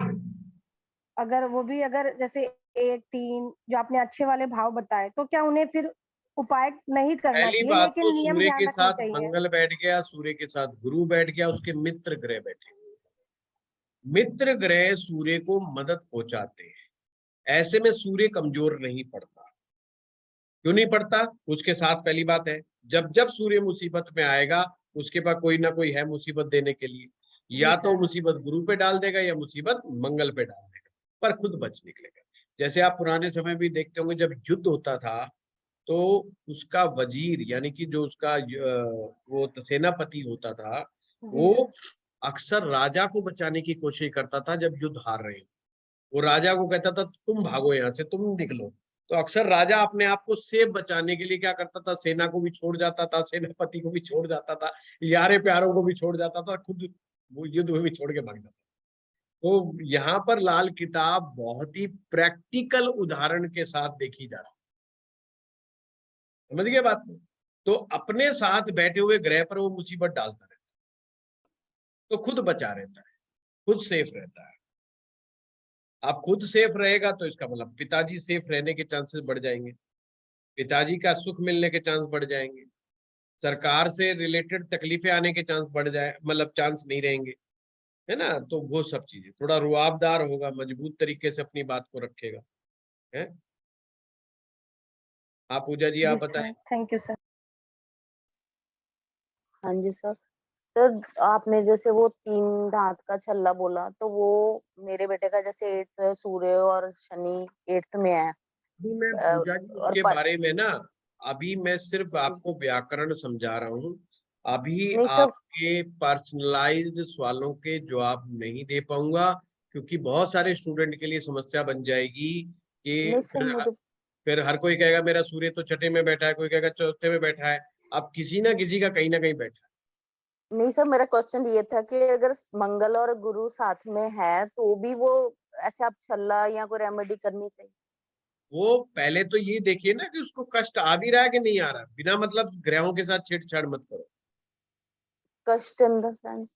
Speaker 4: अगर वो भी अगर जैसे 1, 3 जो आपने अच्छे वाले भाव बताए, तो क्या उन्हें फिर उपाय नहीं करना
Speaker 1: पहली
Speaker 4: चाहिए,
Speaker 1: बात
Speaker 4: लेकिन
Speaker 1: तो
Speaker 4: नियम
Speaker 1: सूर्य
Speaker 4: ध्यान
Speaker 1: के
Speaker 4: रखने
Speaker 1: साथ
Speaker 4: चाहिए?
Speaker 1: मंगल बैठ गया, सूर्य के साथ गुरु बैठ गया, उसके मित्र ग्रह बैठे। मित्र ग्रह सूर्य को मदद पहुंचाते हैं, ऐसे में सूर्य कमजोर नहीं पड़ता। क्यों नहीं पड़ता? उसके साथ पहली बात है, जब जब सूर्य मुसीबत में आएगा, उसके पास कोई ना कोई है मुसीबत देने के लिए, या तो मुसीबत गुरु पे डाल देगा या मुसीबत मंगल पे डाल देगा, पर खुद बच निकलेगा। जैसे आप पुराने समय भी देखते होंगे, जब युद्ध होता था तो उसका वजीर यानी कि जो उसका वो सेनापति होता था, वो अक्सर राजा को बचाने की कोशिश करता था जब युद्ध हार रहे हो। वो राजा को कहता था तुम भागो यहाँ से, तुम निकलो। तो अक्सर राजा अपने आप को सेफ बचाने के लिए क्या करता था? सेना को भी छोड़ जाता था, सेनापति को भी छोड़ जाता था, यारे प्यारों को भी छोड़ जाता था, खुद वो युद्ध में भी छोड़ के भाग जाता। तो यहाँ पर लाल किताब बहुत ही प्रैक्टिकल उदाहरण के साथ देखी जा रही, समझ गए बात में? तो अपने साथ बैठे हुए ग्रह पर वो मुसीबत डालता रहता है, तो खुद बचा रहता है, खुद सेफ रहता है। आप खुद सेफ रहेगा तो इसका मतलब पिताजी सेफ रहने के चांसेस बढ़ जाएंगे, पिताजी का सुख मिलने के चांस बढ़ जाएंगे, सरकार से रिलेटेड तकलीफें आने के चांस बढ़ जाए, मतलब चांस नहीं रहेंगे, है ना? तो वो सब चीजें, थोड़ा रुआबदार होगा, मजबूत तरीके से अपनी बात को रखेगा, है। आप पूजा जी आप बताएं।
Speaker 4: Thank you sir.
Speaker 6: हाँ जी सर। सर आपने जैसे वो 3 दांत का छल्ला बोला, तो वो मेरे बेटे का जैसे 8th सूर्य और शनि 8th में है।
Speaker 1: अभी मैं
Speaker 6: अ,
Speaker 1: पूजा जी
Speaker 6: और
Speaker 1: उसके बारे में ना, अभी मैं सिर्फ आपको व्याकरण समझा रहा हूँ। अभी
Speaker 6: नहीं सर,
Speaker 1: आपके पर्सनलाइज्ड सवालों के जवाब नहीं दे पाऊंगा, क्योंकि बहुत सारे स्टूडेंट के लिए समस्या बन जाएगी कि
Speaker 6: नहीं सर मुझे
Speaker 1: फिर हर कोई कहेगा मेरा सूर्य तो छठे में बैठा है, कोई कहेगा चौथे में बैठा है। अब किसी ना किसी का कहीं ना कहीं बैठा है।
Speaker 6: नहीं सर, मेरा क्वेश्चन ये था कि अगर मंगल और गुरु साथ में है तो भी वो ऐसे आप छल्ला या कोई रेमेडी करनी चाहिए?
Speaker 1: वो पहले तो ये देखिए ना कि उसको कष्ट आ भी रहा है कि नहीं आ रहा। बिना मतलब ग्रहों के साथ छेड़छाड़ मत करो।
Speaker 6: कष्ट इन द सेंस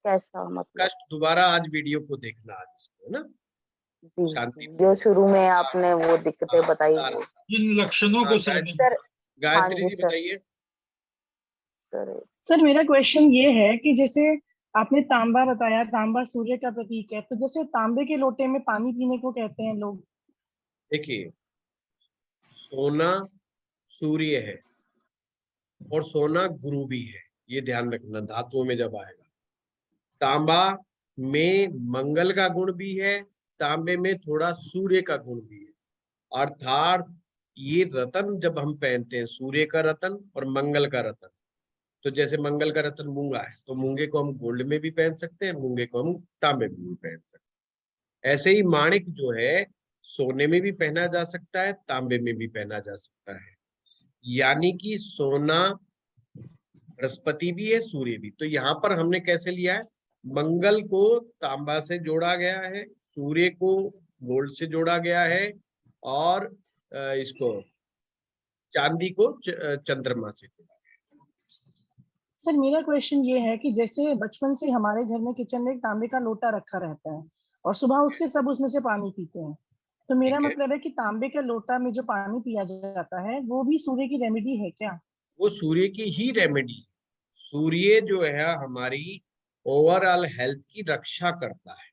Speaker 6: कैसा मतलब?
Speaker 1: कष्ट दोबारा आज वीडियो को देखना, आज इसको, है ना?
Speaker 6: जी
Speaker 1: शांति
Speaker 6: जी, जो शुरू में आपने वो दिक्कतें बताई
Speaker 1: सारा
Speaker 6: वो।
Speaker 5: इन लक्षणों को समझ।
Speaker 6: सर हाँ
Speaker 1: गायत्री
Speaker 6: जी
Speaker 1: जी
Speaker 6: सर।
Speaker 1: बताइए।
Speaker 6: सर
Speaker 8: सर मेरा क्वेश्चन ये है कि जैसे आपने तांबा बताया, तांबा सूर्य का प्रतीक है, तो जैसे तांबे के लोटे में पानी पीने को कहते हैं लोग।
Speaker 1: देखिए, सोना सूर्य है, और सोना गुरु भी है, ये ध्यान रखना धातुओं में जब आएगा। तांबा में मंगल का गुण भी है, तांबे में थोड़ा सूर्य का गुण भी है। अर्थात ये रतन जब हम पहनते हैं, सूर्य का रतन और मंगल का रतन, तो जैसे मंगल का रतन मूंगा है, तो मूंगे को हम गोल्ड में भी पहन सकते हैं, मूंगे को हम तांबे में भी पहन सकते हैं। ऐसे ही माणिक जो है सोने में भी पहना जा सकता है, तांबे में भी पहना जा सकता है। यानी कि सोना बृहस्पति भी है, सूर्य भी। तो यहाँ पर हमने कैसे लिया है, मंगल को तांबा से जोड़ा गया है, सूर्य को गोल्ड से जोड़ा गया है, और इसको चांदी को चंद्रमा से जोड़ा।
Speaker 8: सर मेरा क्वेश्चन ये है कि जैसे बचपन से हमारे घर में किचन में एक तांबे का लोटा रखा रहता है और सुबह उठ के सब उसमें से पानी पीते हैं, तो मेरा
Speaker 1: ठीक है।
Speaker 8: मतलब है कि तांबे के लोटा में जो पानी पिया जाता है वो भी सूर्य की रेमेडी है क्या?
Speaker 1: वो सूर्य की ही रेमेडी। सूर्य जो है हमारी ओवरऑल हेल्थ की रक्षा करता है।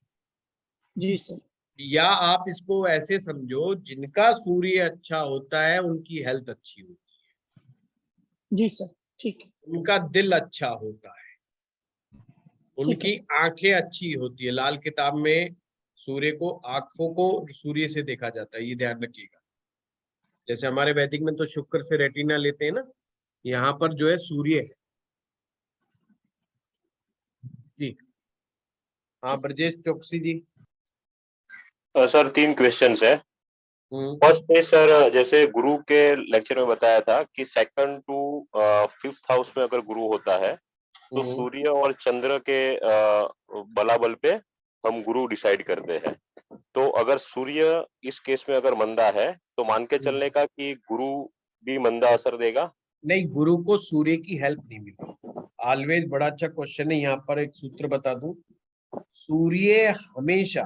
Speaker 8: जी सर।
Speaker 1: या आप इसको ऐसे समझो, जिनका सूर्य अच्छा होता है उनकी हेल्थ अच्छी होती है,
Speaker 8: जी सर, ठीक है।
Speaker 1: उनका दिल अच्छा होता है,
Speaker 8: ठीक है
Speaker 1: उनकी आंखें अच्छी होती है। लाल किताब में सूर्य को, आंखों को सूर्य से देखा जाता है, ये ध्यान रखिएगा। जैसे हमारे वैदिक में तो शुक्र से रेटिना लेते हैं ना, यहाँ पर जो है सूर्य है जी। हाँ ब्रजेश चौकसी जी।
Speaker 9: सर 3 क्वेश्चंस है। फर्स्ट है सर, जैसे गुरु के लेक्चर में बताया था कि 2nd to 5th हाउस में अगर गुरु होता है तो सूर्य और चंद्र के बलाबल पे हम गुरु डिसाइड करते हैं। तो अगर सूर्य इस केस में अगर मंदा है तो मान के चलने का कि गुरु भी मंदा असर देगा?
Speaker 1: नहीं, गुरु को सूर्य की हेल्प नहीं मिलती। ऑलवेज, बड़ा अच्छा क्वेश्चन है। यहाँ पर एक सूत्र बता दूं, सूर्य हमेशा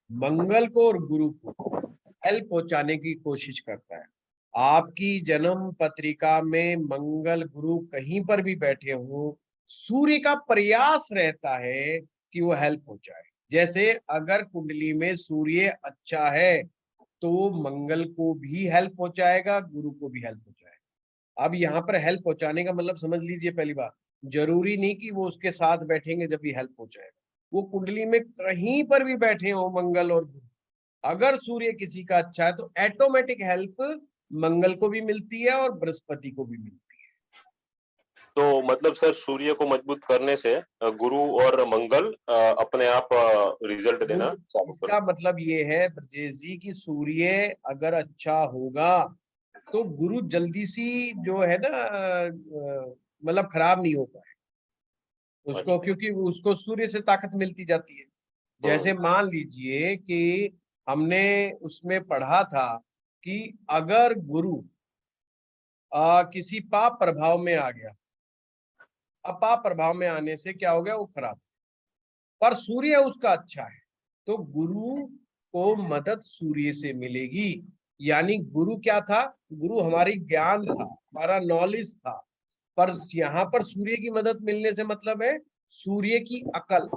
Speaker 1: मंगल को और गुरु को हेल्प पहुंचाने की कोशिश करता है। आपकी जन्म पत्रिका में मंगल गुरु कहीं पर भी बैठे हो, सूर्य का प्रयास रहता है कि वो हेल्प पहुंचाए। जैसे अगर कुंडली में सूर्य अच्छा है तो मंगल को भी हेल्प पहुंचाएगा, गुरु को भी हेल्प पहुंचाएगा। अब यहाँ पर हेल्प पहुंचाने का मतलब समझ लीजिए, पहली बात, जरूरी नहीं कि वो उसके साथ बैठेंगे जब भी हेल्प पहुंचाएगा। वो कुंडली में कहीं पर भी बैठे हो मंगल और गुरु, अगर सूर्य किसी का अच्छा है तो ऑटोमेटिक हेल्प मंगल को भी मिलती है और बृहस्पति को भी मिलती है।
Speaker 9: तो मतलब सर सूर्य को मजबूत करने से गुरु और मंगल अपने आप रिजल्ट देना चालू कर।
Speaker 1: इसका मतलब ये है ब्रजेश जी कि सूर्य अगर अच्छा होगा तो गुरु जल्दी सी जो है ना मतलब खराब नहीं हो पाए उसको, क्योंकि उसको सूर्य से ताकत मिलती जाती है। जैसे मान लीजिए कि हमने उसमें पढ़ा था कि अगर गुरु किसी पाप प्रभाव में आ गया, अब पाप प्रभाव में आने से क्या हो गया, वो खराब, पर सूर्य उसका अच्छा है तो गुरु को मदद सूर्य से मिलेगी। यानी गुरु क्या था, गुरु हमारी ज्ञान था, हमारा नॉलेज था, पर यहाँ पर सूर्य की मदद मिलने से मतलब है सूर्य की अकल,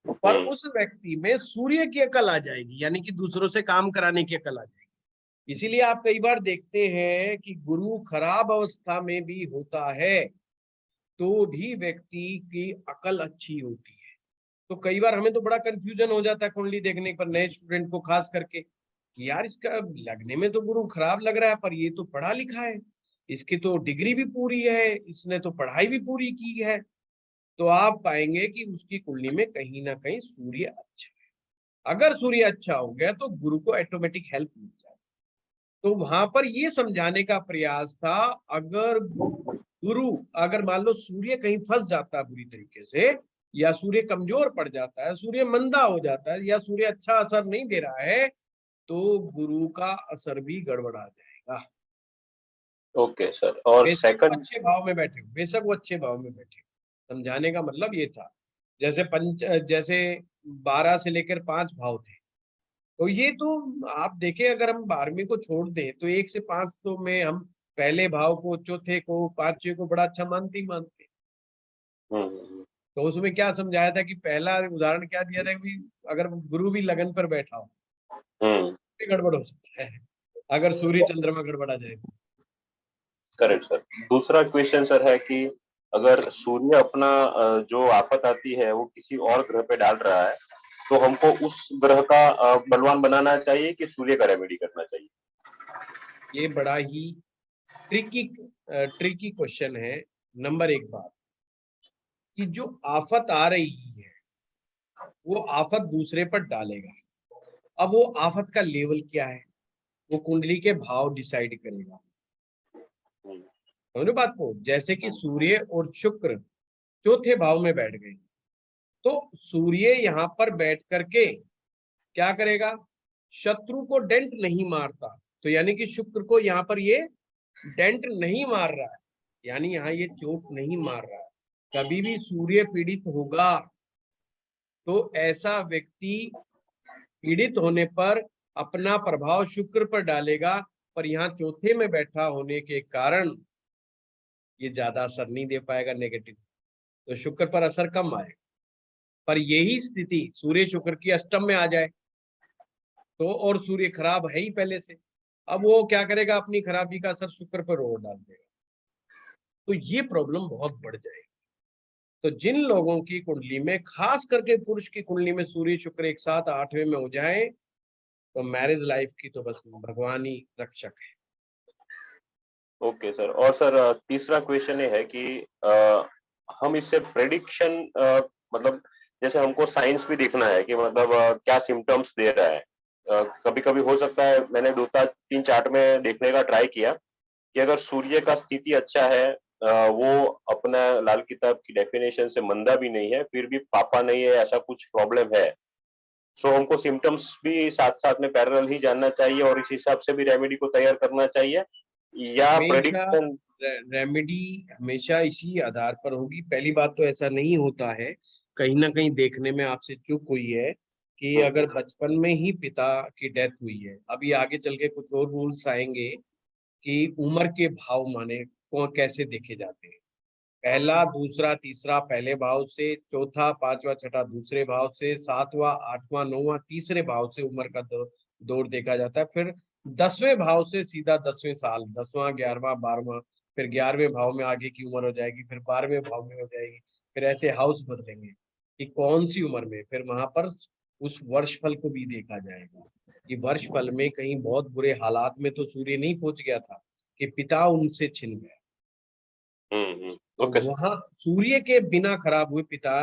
Speaker 1: पर उस व्यक्ति में सूर्य की अकल आ जाएगी, यानी कि दूसरों से काम कराने की अकल आ जाएगी। इसीलिए आप कई बार देखते हैं कि गुरु खराब अवस्था में भी होता है तो भी व्यक्ति की अकल अच्छी होती है। तो कई बार हमें तो बड़ा कंफ्यूजन हो जाता है कुंडली देखने पर, नए स्टूडेंट को खास करके, कि यार इसका लगने में तो गुरु खराब लग रहा है पर ये तो पढ़ा लिखा है, इसकी तो डिग्री भी पूरी है, इसने तो पढ़ाई भी पूरी की है। तो आप पाएंगे कि उसकी कुंडली में कहीं ना कहीं सूर्य अच्छा है। अगर सूर्य अच्छा हो गया तो गुरु को ऑटोमेटिक हेल्प मिल जाए। तो वहां पर ये समझाने का प्रयास था, अगर गुरु, अगर मान लो सूर्य कहीं फंस जाता है बुरी तरीके से, या सूर्य कमजोर पड़ जाता है, सूर्य मंदा हो जाता है, या सूर्य अच्छा असर नहीं दे रहा है, तो गुरु का असर भी गड़बड़ा जाएगा।
Speaker 9: Okay sir. और
Speaker 1: बेशक वो
Speaker 9: सेकंड,
Speaker 1: अच्छे भाव में बैठे, बेशक वो अच्छे भाव में बैठे, समझाने का मतलब ये था। जैसे 12 से लेकर 5 भाव थे, तो ये तो आप देखें, अगर हम 12वीं को छोड़ दें तो 1 से 5 तो में हम पहले भाव को, चौथे को, पांचवे को बड़ा अच्छा मानते ही मानते। तो उसमें क्या समझाया था कि पहला उदाहरण क्या दिया था कि अगर गुरु भी लगन पर बैठा हो तो गड़बड़ हो सकता है, अगर सूर्य चंद्रमा गड़बड़ा जाए तो।
Speaker 9: Correct sir. दूसरा क्वेश्चन सर है कि अगर सूर्य अपना जो आफत आती है वो किसी और ग्रह पे डाल रहा है, तो हमको उस ग्रह का बलवान बनाना चाहिए कि सूर्य का रेमेडी करना चाहिए?
Speaker 1: ये बड़ा ही ट्रिकी क्वेश्चन है। नंबर एक बात कि जो आफत आ रही है वो आफत दूसरे पर डालेगा। अब वो आफत का लेवल क्या है वो कुंडली के भाव डिसाइड करेगा। समझो बात को। जैसे कि सूर्य और शुक्र चौथे भाव में बैठ गए, तो सूर्य यहाँ पर बैठ करके क्या करेगा, शत्रु को डेंट नहीं मारता, तो यानी कि शुक्र को यहाँ पर ये डेंट नहीं मार रहा है, यानी यहाँ ये चोट नहीं मार रहा है। कभी भी सूर्य पीड़ित होगा तो ऐसा व्यक्ति पीड़ित होने पर अपना प्रभाव शुक्र पर डालेगा, पर यहाँ चौथे में बैठा होने के कारण ये ज्यादा असर नहीं दे पाएगा नेगेटिव, तो शुक्र पर असर कम आएगा। पर यही स्थिति सूर्य शुक्र की अष्टम में आ जाए तो, और सूर्य खराब है ही पहले से, अब वो क्या करेगा, अपनी खराबी का असर शुक्र पर और डाल देगा, तो ये प्रॉब्लम बहुत बढ़ जाएगी। तो जिन लोगों की कुंडली में, खास करके पुरुष की कुंडली में सूर्य शुक्र एक साथ 8वें में हो जाए, तो मैरिज लाइफ की तो बस भगवान ही रक्षक है।
Speaker 9: Okay sir. और सर तीसरा क्वेश्चन ये है कि हम इससे प्रेडिक्शन मतलब जैसे हमको साइंस भी देखना है कि मतलब क्या सिम्टम्स दे रहा है। कभी कभी हो सकता है, मैंने 2-3 चार्ट में देखने का ट्राई किया कि अगर सूर्य का स्थिति अच्छा है, वो अपना लाल किताब की डेफिनेशन से मंदा भी नहीं है, फिर भी पापा नहीं है, ऐसा कुछ प्रॉब्लम है, सो हमको सिम्टम्स भी साथ साथ में पैरेलल ही जानना चाहिए और इस हिसाब से भी रेमेडी को तैयार करना चाहिए, या प्रेडिक्शन?
Speaker 1: रेमेडी हमेशा इसी आधार पर होगी। पहली बात तो ऐसा नहीं होता है, कहीं ना कहीं देखने में आपसे चूक हुई है कि अगर बचपन में ही पिता की डेथ हुई है, अभी आगे चल के कुछ और रूल्स आएंगे कि उम्र के भाव माने कौन कैसे देखे जाते हैं, पहला दूसरा तीसरा पहले भाव से, चौथा पांचवा छठा दूसरे भाव से, सातवां आठवां नौवां तीसरे भाव से उम्र का दौर देखा जाता है। फिर 10वें भाव से सीधा 10वें साल, 10वां 11वां 12वां, फिर 11वें भाव में आगे की उम्र हो जाएगी, फिर 12वें भाव में हो जाएगी, फिर ऐसे हाउस बदलेंगे कि कौन सी उम्र में, फिर वहां पर उस वर्ष फल को भी देखा जाएगा कि वर्ष फल में कहीं बहुत बुरे हालात में तो सूर्य नहीं पहुंच गया था कि पिता उनसे छिन गया,
Speaker 9: ओके।
Speaker 1: तो वहां सूर्य के बिना खराब हुए पिता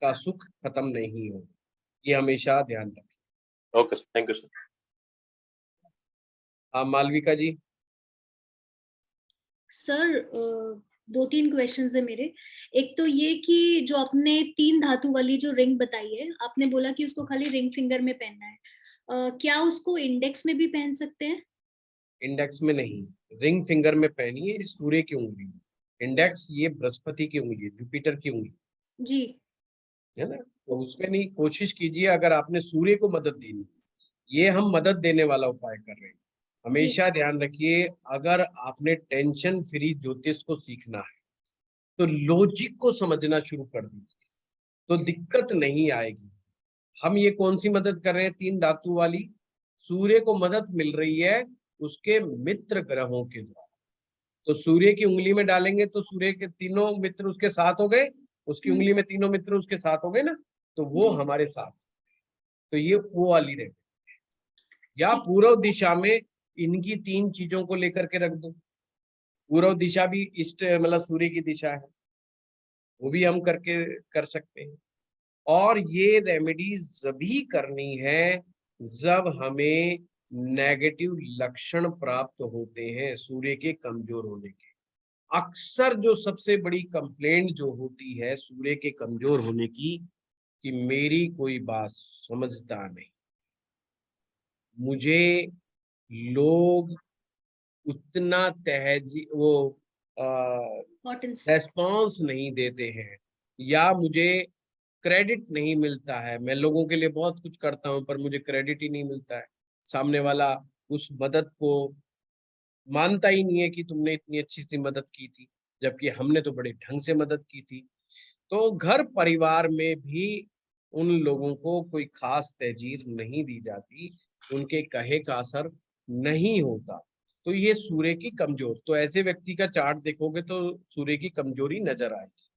Speaker 1: का सुख खत्म नहीं हो, ये हमेशा ध्यान रखें।
Speaker 9: Okay, thank you sir.
Speaker 1: हाँ मालविका जी।
Speaker 3: सर 2-3 क्वेश्चंस है मेरे। एक तो ये कि जो आपने 3 धातु वाली जो रिंग बताई है, आपने बोला कि उसको खाली रिंग फिंगर में पहनना है, क्या उसको इंडेक्स में भी पहन सकते हैं?
Speaker 1: इंडेक्स में नहीं, रिंग फिंगर में पहनिए, सूर्य की उंगली। इंडेक्स ये बृहस्पति की उंगली है, जुपिटर की उंगली
Speaker 3: जी
Speaker 1: है ना, तो उसमें नहीं। कोशिश कीजिए, अगर आपने सूर्य को मदद देनी, ये हम मदद देने वाला उपाय कर रहे हैं। हमेशा ध्यान रखिए, अगर आपने टेंशन फ्री ज्योतिष को सीखना है तो लॉजिक को समझना शुरू कर दीजिए, तो दिक्कत नहीं आएगी। हम ये कौन सी मदद कर रहे हैं, 3 धातु वाली। सूर्य को मदद मिल रही है उसके मित्र ग्रहों के द्वारा, तो सूर्य की उंगली में डालेंगे तो सूर्य के तीनों मित्र उसके साथ हो गए, उसकी उंगली में तीनों मित्र उसके साथ हो गए ना, तो वो हमारे साथ, तो ये वो वाली रहे। या पूर्व दिशा में इनकी 3 चीजों को लेकर के रख दो, पूर्व दिशा भी इष्ट मतलब सूर्य की दिशा है, वो भी हम करके कर सकते हैं। और ये रेमेडीज जभी करनी है जब हमें नेगेटिव लक्षण प्राप्त होते हैं सूर्य के कमजोर होने के। अक्सर जो सबसे बड़ी कंप्लेंट जो होती है सूर्य के कमजोर होने की, कि मेरी कोई बात समझता नहीं, मुझे लोग उतना रेस्पॉन्स नहीं देते हैं, या मुझे क्रेडिट नहीं मिलता है। मैं लोगों के लिए बहुत कुछ करता हूं पर मुझे क्रेडिट ही नहीं मिलता है, सामने वाला उस मदद को मानता ही नहीं है कि तुमने इतनी अच्छी सी मदद की थी, जबकि हमने तो बड़े ढंग से मदद की थी। तो घर परिवार में भी उन लोगों को कोई खास तहजीर नहीं दी जाती, उनके कहे का असर नहीं होता। तो ये सूर्य की कमजोर, तो ऐसे व्यक्ति का चार्ट देखोगे तो सूर्य की कमजोरी नजर आएगी।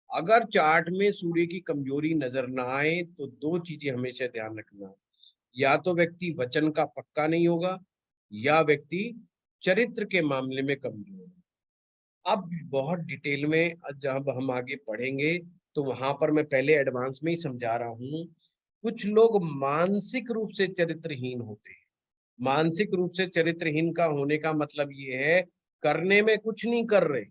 Speaker 1: अगर चार्ट में सूर्य की कमजोरी नजर ना आए तो दो चीजें हमेशा ध्यान रखना, या तो व्यक्ति वचन का पक्का नहीं होगा, या व्यक्ति चरित्र के मामले में कमजोर है। अब बहुत डिटेल में जब हम आगे पढ़ेंगे तो वहां पर मैं पहले एडवांस में ही समझा रहा हूँ, कुछ लोग मानसिक रूप से चरित्रहीन होते हैं। मानसिक रूप से चरित्रहीन का होने का मतलब ये है, करने में कुछ नहीं कर रहे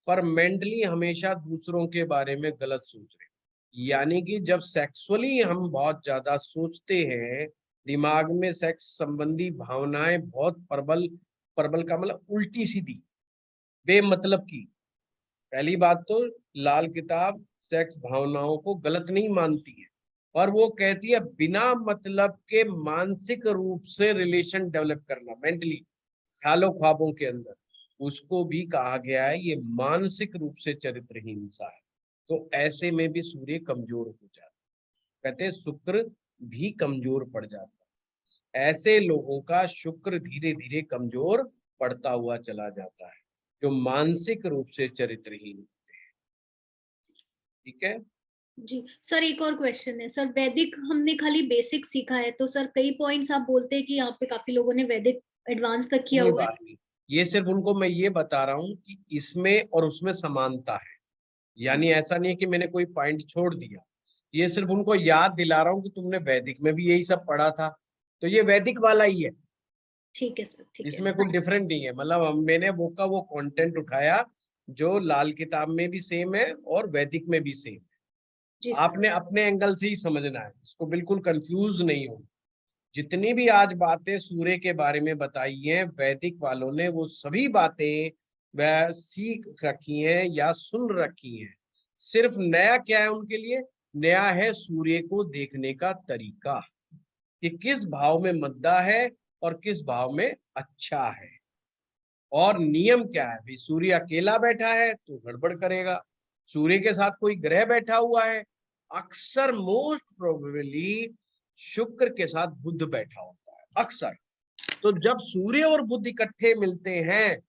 Speaker 1: पर मेंटली हमेशा दूसरों के बारे में गलत सोच रहे। यानी कि जब सेक्सुअली हम बहुत ज्यादा सोचते हैं, दिमाग में सेक्स संबंधी भावनाएं बहुत प्रबल, प्रबल का मतलब उल्टी सीधी बेमतलब की। पहली बात तो लाल किताब सेक्स भावनाओं को गलत नहीं मानती है, पर वो कहती है बिना मतलब के मानसिक रूप से रिलेशन डेवलप करना, मेंटली ख्यालों ख्वाबों के अंदर, उसको भी कहा गया है ये मानसिक रूप से चरित्रहीनता है। तो ऐसे में भी सूर्य कमजोर हो जाता है, कहते हैं शुक्र भी कमजोर पड़ जाता है। ऐसे लोगों का शुक्र धीरे धीरे कमजोर पड़ता हुआ चला जाता है, जो मानसिक रूप से चरित्रहीन होते हैं। ठीक है
Speaker 3: जी सर, एक और क्वेश्चन है सर। वैदिक हमने खाली बेसिक सीखा है, तो सर कई पॉइंट्स आप बोलते हैं कि यहाँ पे काफी लोगों ने वैदिक एडवांस तक किया
Speaker 1: कोई
Speaker 3: हुआ है।
Speaker 1: बात नहीं, ये सिर्फ उनको मैं ये बता रहा हूँ कि इसमें और उसमें समानता है, यानी ऐसा नहीं है कि मैंने कोई पॉइंट छोड़ दिया। ये सिर्फ उनको याद दिला रहा हूँ कि तुमने वैदिक में भी यही सब पढ़ा था, तो ये वैदिक वाला ही है।
Speaker 3: ठीक है सर, ठीक है।
Speaker 1: इसमें कुछ डिफरेंट नहीं है, मतलब मैंने वो का वो कंटेंट उठाया जो लाल किताब में भी सेम है और वैदिक में भी सेम है।
Speaker 3: जी सर।
Speaker 1: आपने अपने एंगल से ही समझना है, इसको बिल्कुल कंफ्यूज नहीं हो। जितनी भी आज बातें सूर्य के बारे में बताई हैं, वैदिक वालों ने वो सभी बातें वह सीख रखी हैं या सुन रखी हैं। सिर्फ नया क्या है उनके लिए? नया है सूर्य को देखने का तरीका, कि किस भाव में मद्दा है और किस भाव में अच्छा है। और नियम क्या है भाई, सूर्य अकेला बैठा है तो गड़बड़ करेगा, सूर्य के साथ कोई ग्रह बैठा हुआ है, अक्सर मोस्ट प्रोबेबली शुक्र के साथ बुध बैठा होता है अक्सर। तो जब सूर्य और बुध इकट्ठे मिलते हैं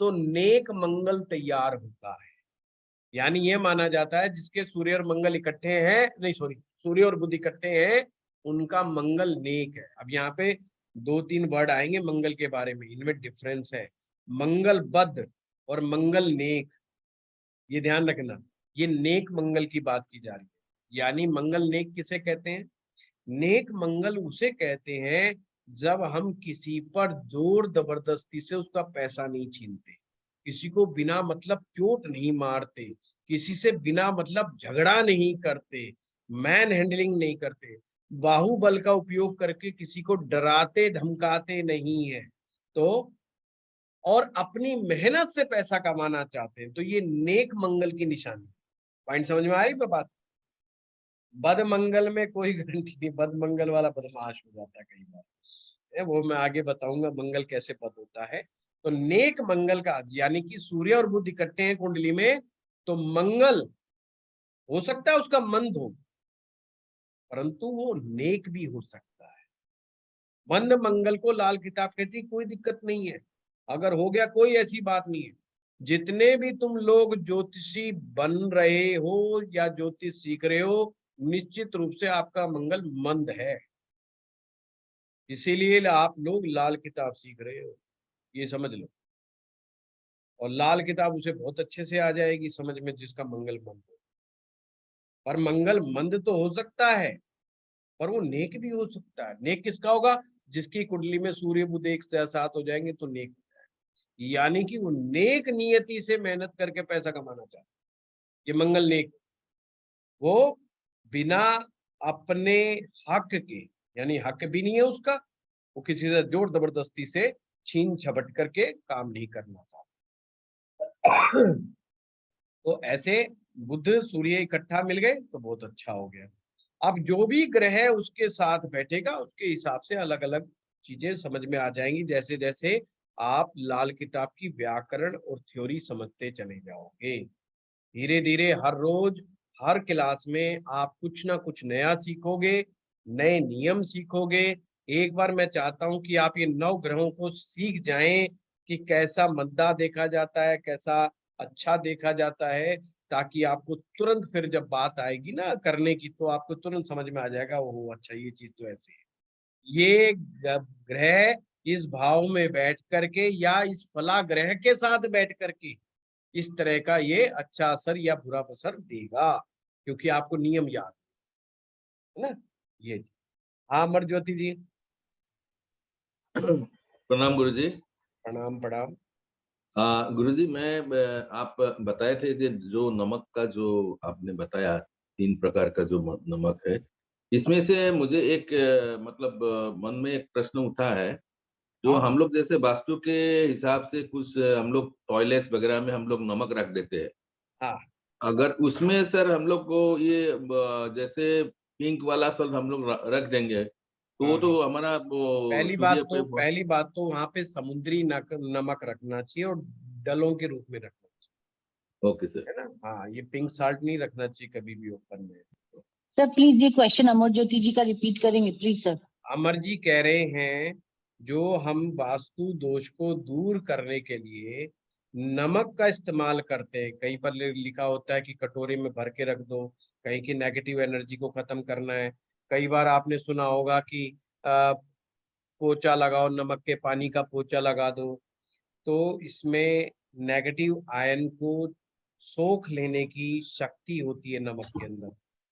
Speaker 1: तो नेक मंगल तैयार होता है। यानी ये माना जाता है जिसके सूर्य और मंगल इकट्ठे हैं, नहीं सॉरी, सूर्य और बुध इकट्ठे हैं उनका मंगल नेक है। अब यहाँ पे दो तीन वर्ड आएंगे मंगल के बारे में, इनमें डिफरेंस है। मंगल बद और मंगल नेक, ये ध्यान रखना, ये नेक मंगल की बात की जा रही है। यानी मंगल नेक किसे कहते हैं? नेक मंगल उसे कहते हैं जब हम किसी पर जोर जबरदस्ती से उसका पैसा नहीं छीनते, किसी को बिना मतलब चोट नहीं मारते, किसी से बिना मतलब झगड़ा नहीं करते, मैन हैंडलिंग नहीं करते, बाहुबल का उपयोग करके किसी को डराते धमकाते नहीं है, तो और अपनी मेहनत से पैसा कमाना चाहते हैं, तो ये नेक मंगल की निशानी। पॉइंट समझ में आ रही बात? बद मंगल में कोई गारंटी नहीं, बद मंगल वाला बदमाश हो जाता है कई बार, वो मैं आगे बताऊंगा मंगल कैसे बद होता है। तो नेक मंगल का यानी कि सूर्य और बुध इकट्ठे हैं कुंडली में, तो मंगल हो सकता है उसका मंद हो, परंतु वो नेक भी हो सकता है। मंद मंगल को लाल किताब कहती कोई दिक्कत नहीं है, अगर हो गया कोई ऐसी बात नहीं है। जितने भी तुम लोग ज्योतिषी बन रहे हो या ज्योतिष सीख रहे हो, निश्चित रूप से आपका मंगल मंद है, इसीलिए आप लोग लाल किताब सीख रहे हो, ये समझ लो। और लाल किताब उसे बहुत अच्छे से आ जाएगी समझ में जिसका मंगल मंद हो। पर मंगल मंद तो हो सकता है पर वो नेक भी हो सकता है। नेक किसका होगा? जिसकी कुंडली में सूर्य बुध एक साथ हो जाएंगे तो नेक हो जाएगा, यानी कि वो नेक नियति से मेहनत करके पैसा कमाना चाहता है, ये मंगल नेक। वो बिना अपने हक के, यानी हक भी नहीं है उसका, वो किसी से जोर जबरदस्ती से छीन झपट करके काम नहीं करना चाहता। तो ऐसे बुध सूर्य इकट्ठा मिल गए तो बहुत अच्छा हो गया। अब जो भी ग्रह उसके साथ बैठेगा उसके हिसाब से अलग अलग चीजें समझ में आ जाएंगी, जैसे जैसे आप लाल किताब की व्याकरण और थ्योरी समझते चले जाओगे। धीरे धीरे हर रोज हर क्लास में आप कुछ ना कुछ नया सीखोगे, नए नियम सीखोगे। एक बार मैं चाहता हूं कि आप ये 9 ग्रहों को सीख जाएं कि कैसा मंदा देखा जाता है, कैसा अच्छा देखा जाता है, ताकि आपको तुरंत फिर जब बात आएगी ना करने की तो आपको तुरंत समझ में आ जाएगा, ओह अच्छा ये चीज तो ऐसे है। ये ग्रह इस भाव में बैठ करके या इस फला ग्रह के साथ बैठ करके इस तरह का ये अच्छा असर या बुरा असर देगा, क्योंकि आपको नियम याद है ना। ये हाँ अमरज्योति जी।
Speaker 10: प्रणाम गुरुजी।
Speaker 1: प्रणाम प्रणाम।
Speaker 10: गुरुजी आप बताए थे कि जो नमक का जो आपने बताया 3 प्रकार का जो नमक है, इसमें से मुझे एक मतलब मन में एक प्रश्न उठा है, जो
Speaker 1: हाँ।
Speaker 10: हम लोग जैसे वास्तु के हिसाब से कुछ हम लोग टॉयलेट्स वगैरह में हम लोग नमक रख देते हैं।
Speaker 1: हाँ।
Speaker 10: अगर उसमें सर हम लोग को ये जैसे पिंक वाला सर हम लोग रख देंगे, तो वो
Speaker 1: हाँ,
Speaker 10: तो हमारा वो सूर्य पे
Speaker 1: पहली बात तो वहां पे समुद्री नमक रखना चाहिए और डलों के रूप में रखना चाहिए।
Speaker 10: Okay sir.
Speaker 1: है ना। हाँ, ये पिंक साल्ट नहीं रखना चाहिए कभी भी ओपन में।
Speaker 11: सर प्लीज ये क्वेश्चन अमरज्योति जी का रिपीट करेंगे प्लीज सर।
Speaker 1: अमर जी कह रहे हैं जो हम वास्तु दोष को दूर करने के लिए नमक का इस्तेमाल करते हैं, कहीं पर लिखा होता है कि कटोरे में भर के रख दो, कहीं की नेगेटिव एनर्जी को खत्म करना है। कई बार आपने सुना होगा कि पोछा लगाओ, नमक के पानी का पोछा लगा दो, तो इसमें नेगेटिव आयन को सोख लेने की शक्ति होती है नमक के अंदर,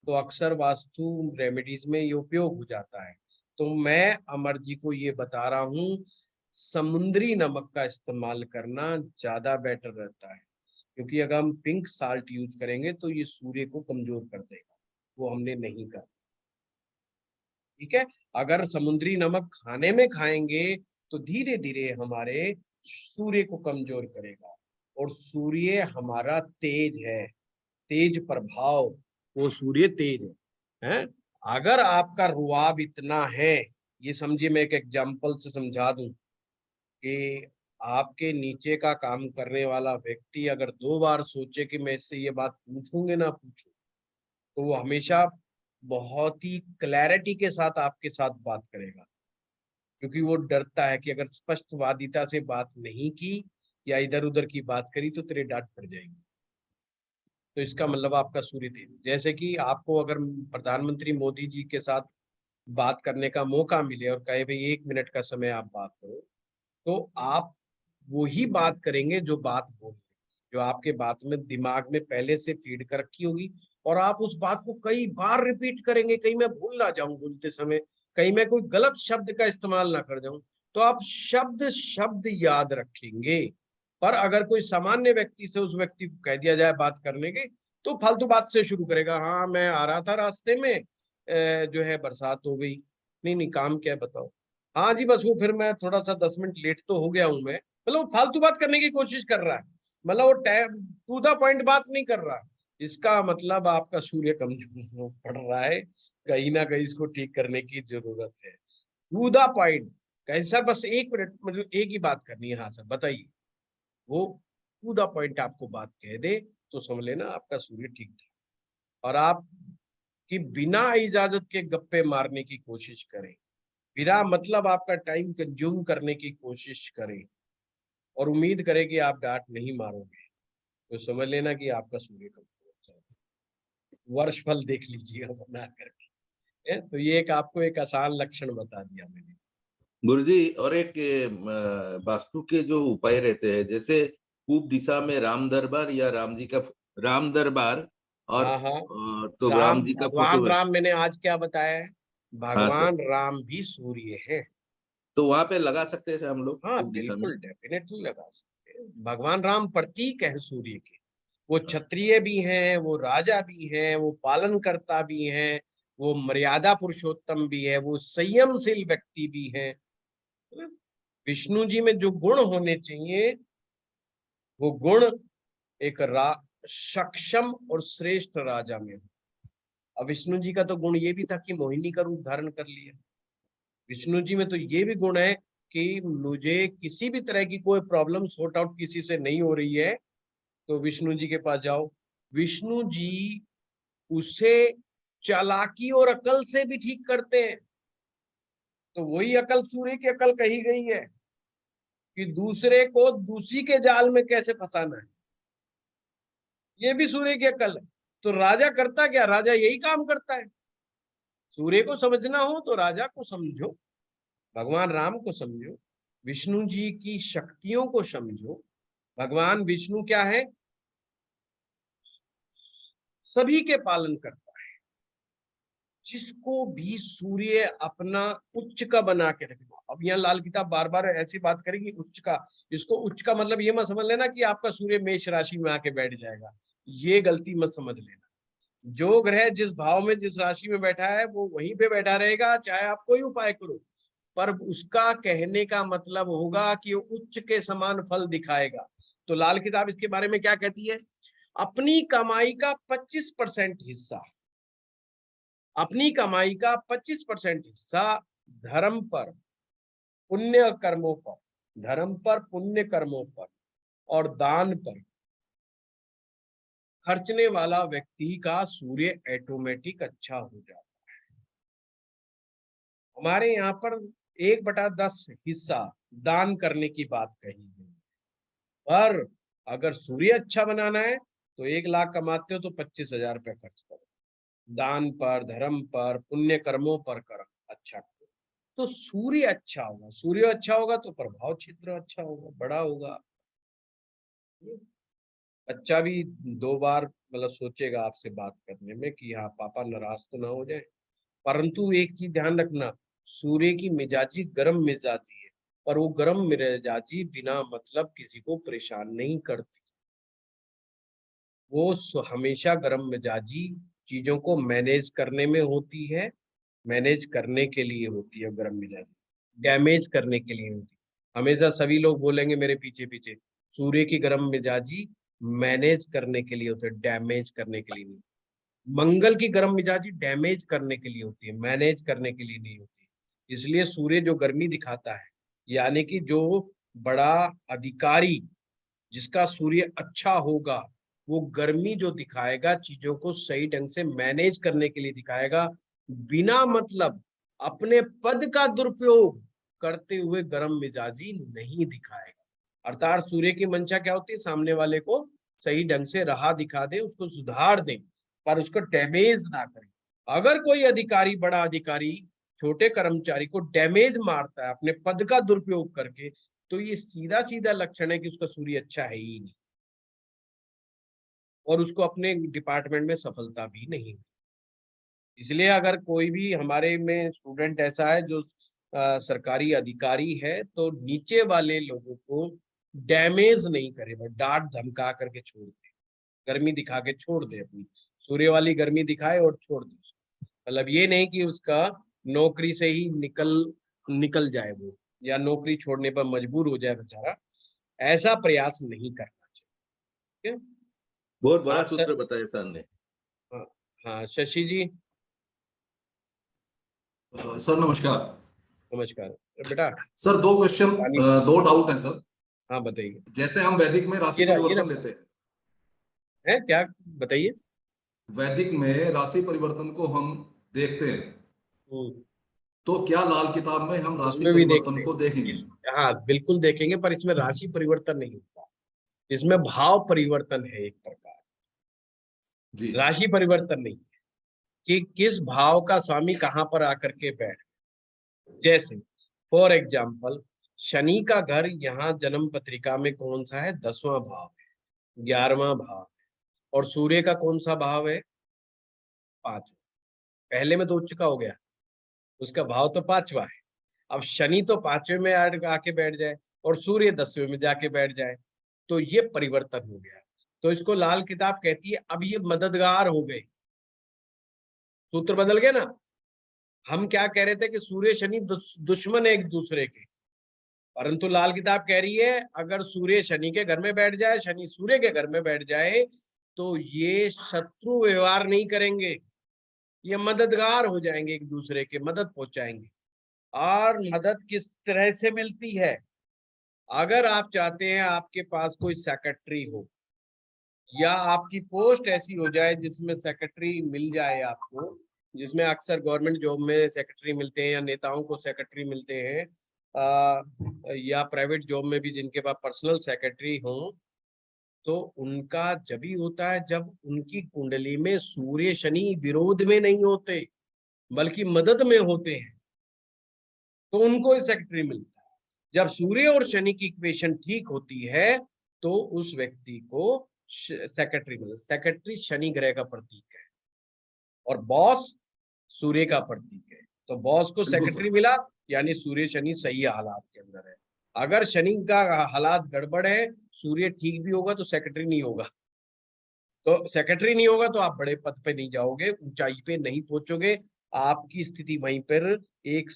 Speaker 1: तो अक्सर वास्तु रेमेडीज में ये उपयोग हो जाता है। तो मैं अमर जी को ये बता रहा हूँ, समुद्री नमक का इस्तेमाल करना ज्यादा बेटर रहता है, क्योंकि अगर हम पिंक साल्ट यूज करेंगे तो ये सूर्य को कमजोर कर देगा, वो हमने नहीं करा। ठीक है। अगर समुद्री नमक खाने में खाएंगे तो धीरे धीरे हमारे सूर्य को कमजोर करेगा, और सूर्य हमारा तेज है, तेज प्रभाव, वो सूर्य तेज है। अगर आपका रुआब इतना है, ये समझिए मैं एक एग्जांपल से समझा दूं कि आपके नीचे का काम करने वाला व्यक्ति अगर 2 बार सोचे कि मैं इससे ये बात पूछूंगे ना पूछूं, तो वो हमेशा बहुत ही क्लैरिटी के साथ आपके साथ बात करेगा, क्योंकि वो डरता है कि अगर स्पष्टवादिता से बात नहीं की या इधर उधर की बात करी तो तेरे डांट पड़ जाएगी। तो इसका मतलब आपका सूर्य तेज, जैसे कि आपको अगर प्रधानमंत्री मोदी जी के साथ बात करने का मौका मिले और कहे भाई 1 मिनट का समय आप बात करो, तो आप वही बात करेंगे जो बात बोल, जो आपके बात में दिमाग में पहले से फीड कर रखी होगी, और आप उस बात को कई बार रिपीट करेंगे, कहीं मैं भूल ना जाऊं बोलते समय, कहीं मैं कोई गलत शब्द का इस्तेमाल ना कर जाऊं, तो आप शब्द शब्द याद रखेंगे। पर अगर कोई सामान्य व्यक्ति से उस व्यक्ति को कह दिया जाए बात करने के, तो फालतू बात से शुरू करेगा, हाँ मैं आ रहा था रास्ते में, जो है बरसात हो गई, नहीं नहीं काम क्या है बताओ, हाँ जी बस वो फिर मैं थोड़ा सा 10 मिनट लेट तो हो गया हूं मैं, मतलब फालतू बात करने की कोशिश कर रहा है, मतलब वो टू द पॉइंट बात नहीं कर रहा। इसका मतलब आपका सूर्य कमजोर पड़ रहा है, कहीं ना कहीं इसको ठीक करने की जरूरत है। टू द पॉइंट, कहीं सर बस 1 मिनट मतलब एक ही बात करनी है, हाँ सर बताइए, वो टू द पॉइंट आपको बात कह दे तो समझ लेना आपका सूर्य ठीक था। और आप कि बिना इजाजत के गप्पे मारने की कोशिश करें, बिना मतलब आपका टाइम कंज्यूम करने की कोशिश करें, और उम्मीद करें कि आप डांट नहीं मारोगे, तो समझ लेना कि आपका सूर्य कमजोर है। वर्ष फल देख लीजिएगा बना करके। तो ये एक आपको एक आसान लक्षण बता दिया मैंने।
Speaker 10: गुरुजी और एक वास्तु के जो उपाय रहते हैं, जैसे पूर्व दिशा में राम दरबार या राम जी का राम दरबार, और
Speaker 1: हाँ
Speaker 10: तो
Speaker 1: राम,
Speaker 10: राम जी का
Speaker 1: भगवान
Speaker 10: फोटो।
Speaker 1: राम मैंने आज क्या बताया है,
Speaker 10: हाँ सर,
Speaker 1: भगवान राम भी सूर्य है।
Speaker 10: तो वहां पे लगा सकते हैं हम लोग
Speaker 1: हाँ
Speaker 10: पूर्व दिशा में।
Speaker 1: बिल्कुल डेफिनेटली लगा सकते हैं, भगवान राम प्रतीक है सूर्य के, वो क्षत्रिय भी हैं, वो राजा भी हैं, वो पालनकर्ता भी हैं, वो मर्यादा पुरुषोत्तम भी है, वो संयमशील व्यक्ति भी है। विष्णु जी में जो गुण होने चाहिए वो गुण एक सक्षम और श्रेष्ठ राजा में हो। अब विष्णु जी का तो गुण ये भी था कि मोहिनी का रूप धारण कर लिया। विष्णु जी में तो ये भी गुण है कि मुझे किसी भी तरह की कोई प्रॉब्लम सॉर्ट आउट किसी से नहीं हो रही है तो विष्णु जी के पास जाओ, विष्णु जी उसे चालाकी और अकल से भी ठीक करते हैं। तो वही अकल सूर्य की अकल कही गई है कि दूसरे को दूसरी के जाल में कैसे फंसाना है, ये भी सूर्य की अकल है। तो राजा करता क्या, राजा यही काम करता है। सूर्य को समझना हो तो राजा को समझो, भगवान राम को समझो, विष्णु जी की शक्तियों को समझो। भगवान विष्णु क्या है, सभी के पालन करता है। जिसको भी सूर्य अपना उच्च का बना के रखना। अब यहाँ लाल किताब बार बार ऐसी बात करेगी उच्च का, इसको उच्च का मतलब ये मत समझ लेना कि आपका सूर्य मेष राशि में आके बैठ जाएगा, ये गलती मत समझ लेना। जो ग्रह जिस भाव में जिस राशि में बैठा है वो वहीं पे बैठा रहेगा, चाहे आप कोई उपाय करो, पर उसका कहने का मतलब होगा कि उच्च के समान फल दिखाएगा। तो लाल किताब इसके बारे में क्या कहती है, अपनी कमाई का 25% हिस्सा, अपनी कमाई का 25% हिस्सा धर्म पर, पुण्य कर्मों पर, धर्म पर, पुण्य कर्मों पर और दान पर खर्चने वाला व्यक्ति का सूर्य ऑटोमेटिक अच्छा हो जाता है। हमारे यहाँ पर 1/10 हिस्सा दान करने की बात कही है, पर अगर सूर्य अच्छा बनाना है तो 1 लाख कमाते हो तो 25,000 रुपये खर्च करो, दान पर, धर्म पर, पुण्य कर्मों पर कर अच्छा करो, तो सूर्य अच्छा होगा। सूर्य अच्छा होगा तो प्रभाव क्षेत्र अच्छा होगा, बड़ा होगा। बच्चा भी 2 बार मतलब सोचेगा आपसे बात करने में कि हाँ पापा नाराज तो ना हो जाए। परंतु एक चीज ध्यान रखना, सूर्य की मिजाजी गर्म मिजाजी है, पर वो गर्म मिजाजी बिना मतलब किसी को परेशान नहीं करती। वो हमेशा गर्म मिजाजी चीजों को मैनेज करने में होती है, मैनेज करने के लिए होती है गर्म मिजाजी, डैमेज करने के लिए होती है। हमेशा सभी लोग बोलेंगे मेरे पीछे पीछे, सूर्य की गर्म मिजाजी मैनेज करने के लिए होती है, डैमेज करने के लिए नहीं। मंगल की गर्म मिजाजी डैमेज करने के लिए होती है, मैनेज करने के लिए नहीं होती। इसलिए सूर्य जो गर्मी दिखाता है, यानी कि जो बड़ा अधिकारी जिसका सूर्य अच्छा होगा, वो गर्मी जो दिखाएगा चीजों को सही ढंग से मैनेज करने के लिए दिखाएगा, बिना मतलब अपने पद का दुरुपयोग करते हुए गर्म मिजाजी नहीं दिखाएगा। अर्थात सूर्य की मंशा क्या होती है, सामने वाले को सही ढंग से राह दिखा दे, उसको सुधार दे, पर उसको डैमेज ना करे। अगर कोई अधिकारी, बड़ा अधिकारी छोटे कर्मचारी को डैमेज मारता है अपने पद का दुरुपयोग करके, तो ये सीधा सीधा लक्षण है कि उसका सूर्य अच्छा है ही नहीं और उसको अपने डिपार्टमेंट में सफलता भी नहीं। इसलिए अगर कोई भी हमारे में स्टूडेंट ऐसा है जो सरकारी अधिकारी है, तो नीचे वाले लोगों को डैमेज नहीं करे, बस डांट धमका करके छोड़ दे, गर्मी दिखा के छोड़ दे, अपनी सूर्य वाली गर्मी दिखाए और छोड़ दे। मतलब ये नहीं कि उसका नौकरी से ही निकल जाए वो, या नौकरी छोड़ने पर मजबूर हो जाए बेचारा, ऐसा प्रयास नहीं करना चाहिए।
Speaker 10: बहुत बड़ा
Speaker 1: आप
Speaker 10: सूत्र बताया सर ने।
Speaker 1: हाँ शशि जी।
Speaker 12: सर नमस्कार।
Speaker 1: नमस्कार बेटा।
Speaker 12: सर 2 क्वेश्चन, 2 डाउट है सर।
Speaker 1: हाँ बताइए।
Speaker 12: जैसे हम वैदिक में राशि परिवर्तन लेते
Speaker 1: हैं, क्या बताइए।
Speaker 12: वैदिक में राशि परिवर्तन को हम देखते हैं, तो क्या लाल किताब में हम राशि परिवर्तन को देखेंगे?
Speaker 1: हाँ बिल्कुल देखेंगे, पर इसमें राशि परिवर्तन नहीं होता, इसमें भाव परिवर्तन है एक प्रकार जी। राशि परिवर्तन नहीं है कि किस भाव का स्वामी कहाँ पर आकर के बैठ। जैसे फॉर एग्जाम्पल शनि का घर यहाँ जन्म पत्रिका में कौन सा है, 10वां भाव है, 11वां भाव है, और सूर्य का कौन सा भाव है, 5। पहले में तो उच्च का हो गया, उसका भाव तो 5वां है। अब शनि तो 5वें में आके बैठ जाए और सूर्य 10वें में जाके बैठ जाए, तो ये परिवर्तन हो गया। तो इसको लाल किताब कहती है अब ये मददगार हो गए, सूत्र बदल गए ना। हम क्या कह रहे थे कि सूर्य शनि दुश्मन है एक दूसरे के, परंतु लाल किताब कह रही है अगर सूर्य शनि के घर में बैठ जाए, शनि सूर्य के घर में बैठ जाए, तो ये शत्रु व्यवहार नहीं करेंगे, ये मददगार हो जाएंगे, एक दूसरे के मदद पहुंचाएंगे। और मदद किस तरह से मिलती है, अगर आप चाहते हैं आपके पास कोई सेक्रेटरी हो, या आपकी पोस्ट ऐसी हो जाए जिसमें सेक्रेटरी मिल जाए आपको, जिसमें अक्सर गवर्नमेंट जॉब में सेक्रेटरी मिलते हैं या नेताओं को सेक्रेटरी मिलते हैं, या प्राइवेट जॉब में भी जिनके पास पर्सनल सेक्रेटरी हो, तो उनका जब ही होता है जब उनकी कुंडली में सूर्य शनि विरोध में नहीं होते बल्कि मदद में होते हैं, तो उनको सेक्रेटरी मिलता है। जब सूर्य और शनि की इक्वेशन ठीक होती है तो उस व्यक्ति को सेक्रेटरी मिलता है। सेक्रेटरी शनि ग्रह का प्रतीक है और बॉस सूर्य का प्रतीक है, तो बॉस को सेक्रेटरी मिला यानी सूर्य शनि सही हालात के अंदर है। अगर शनि का हालात गड़बड़ है, सूर्य ठीक भी होगा तो सेक्रेटरी नहीं होगा, तो सेक्रेटरी नहीं होगा तो आप बड़े पद पे नहीं जाओगे, ऊंचाई पे नहीं पहुंचोगे, आपकी स्थिति वहीं पर एक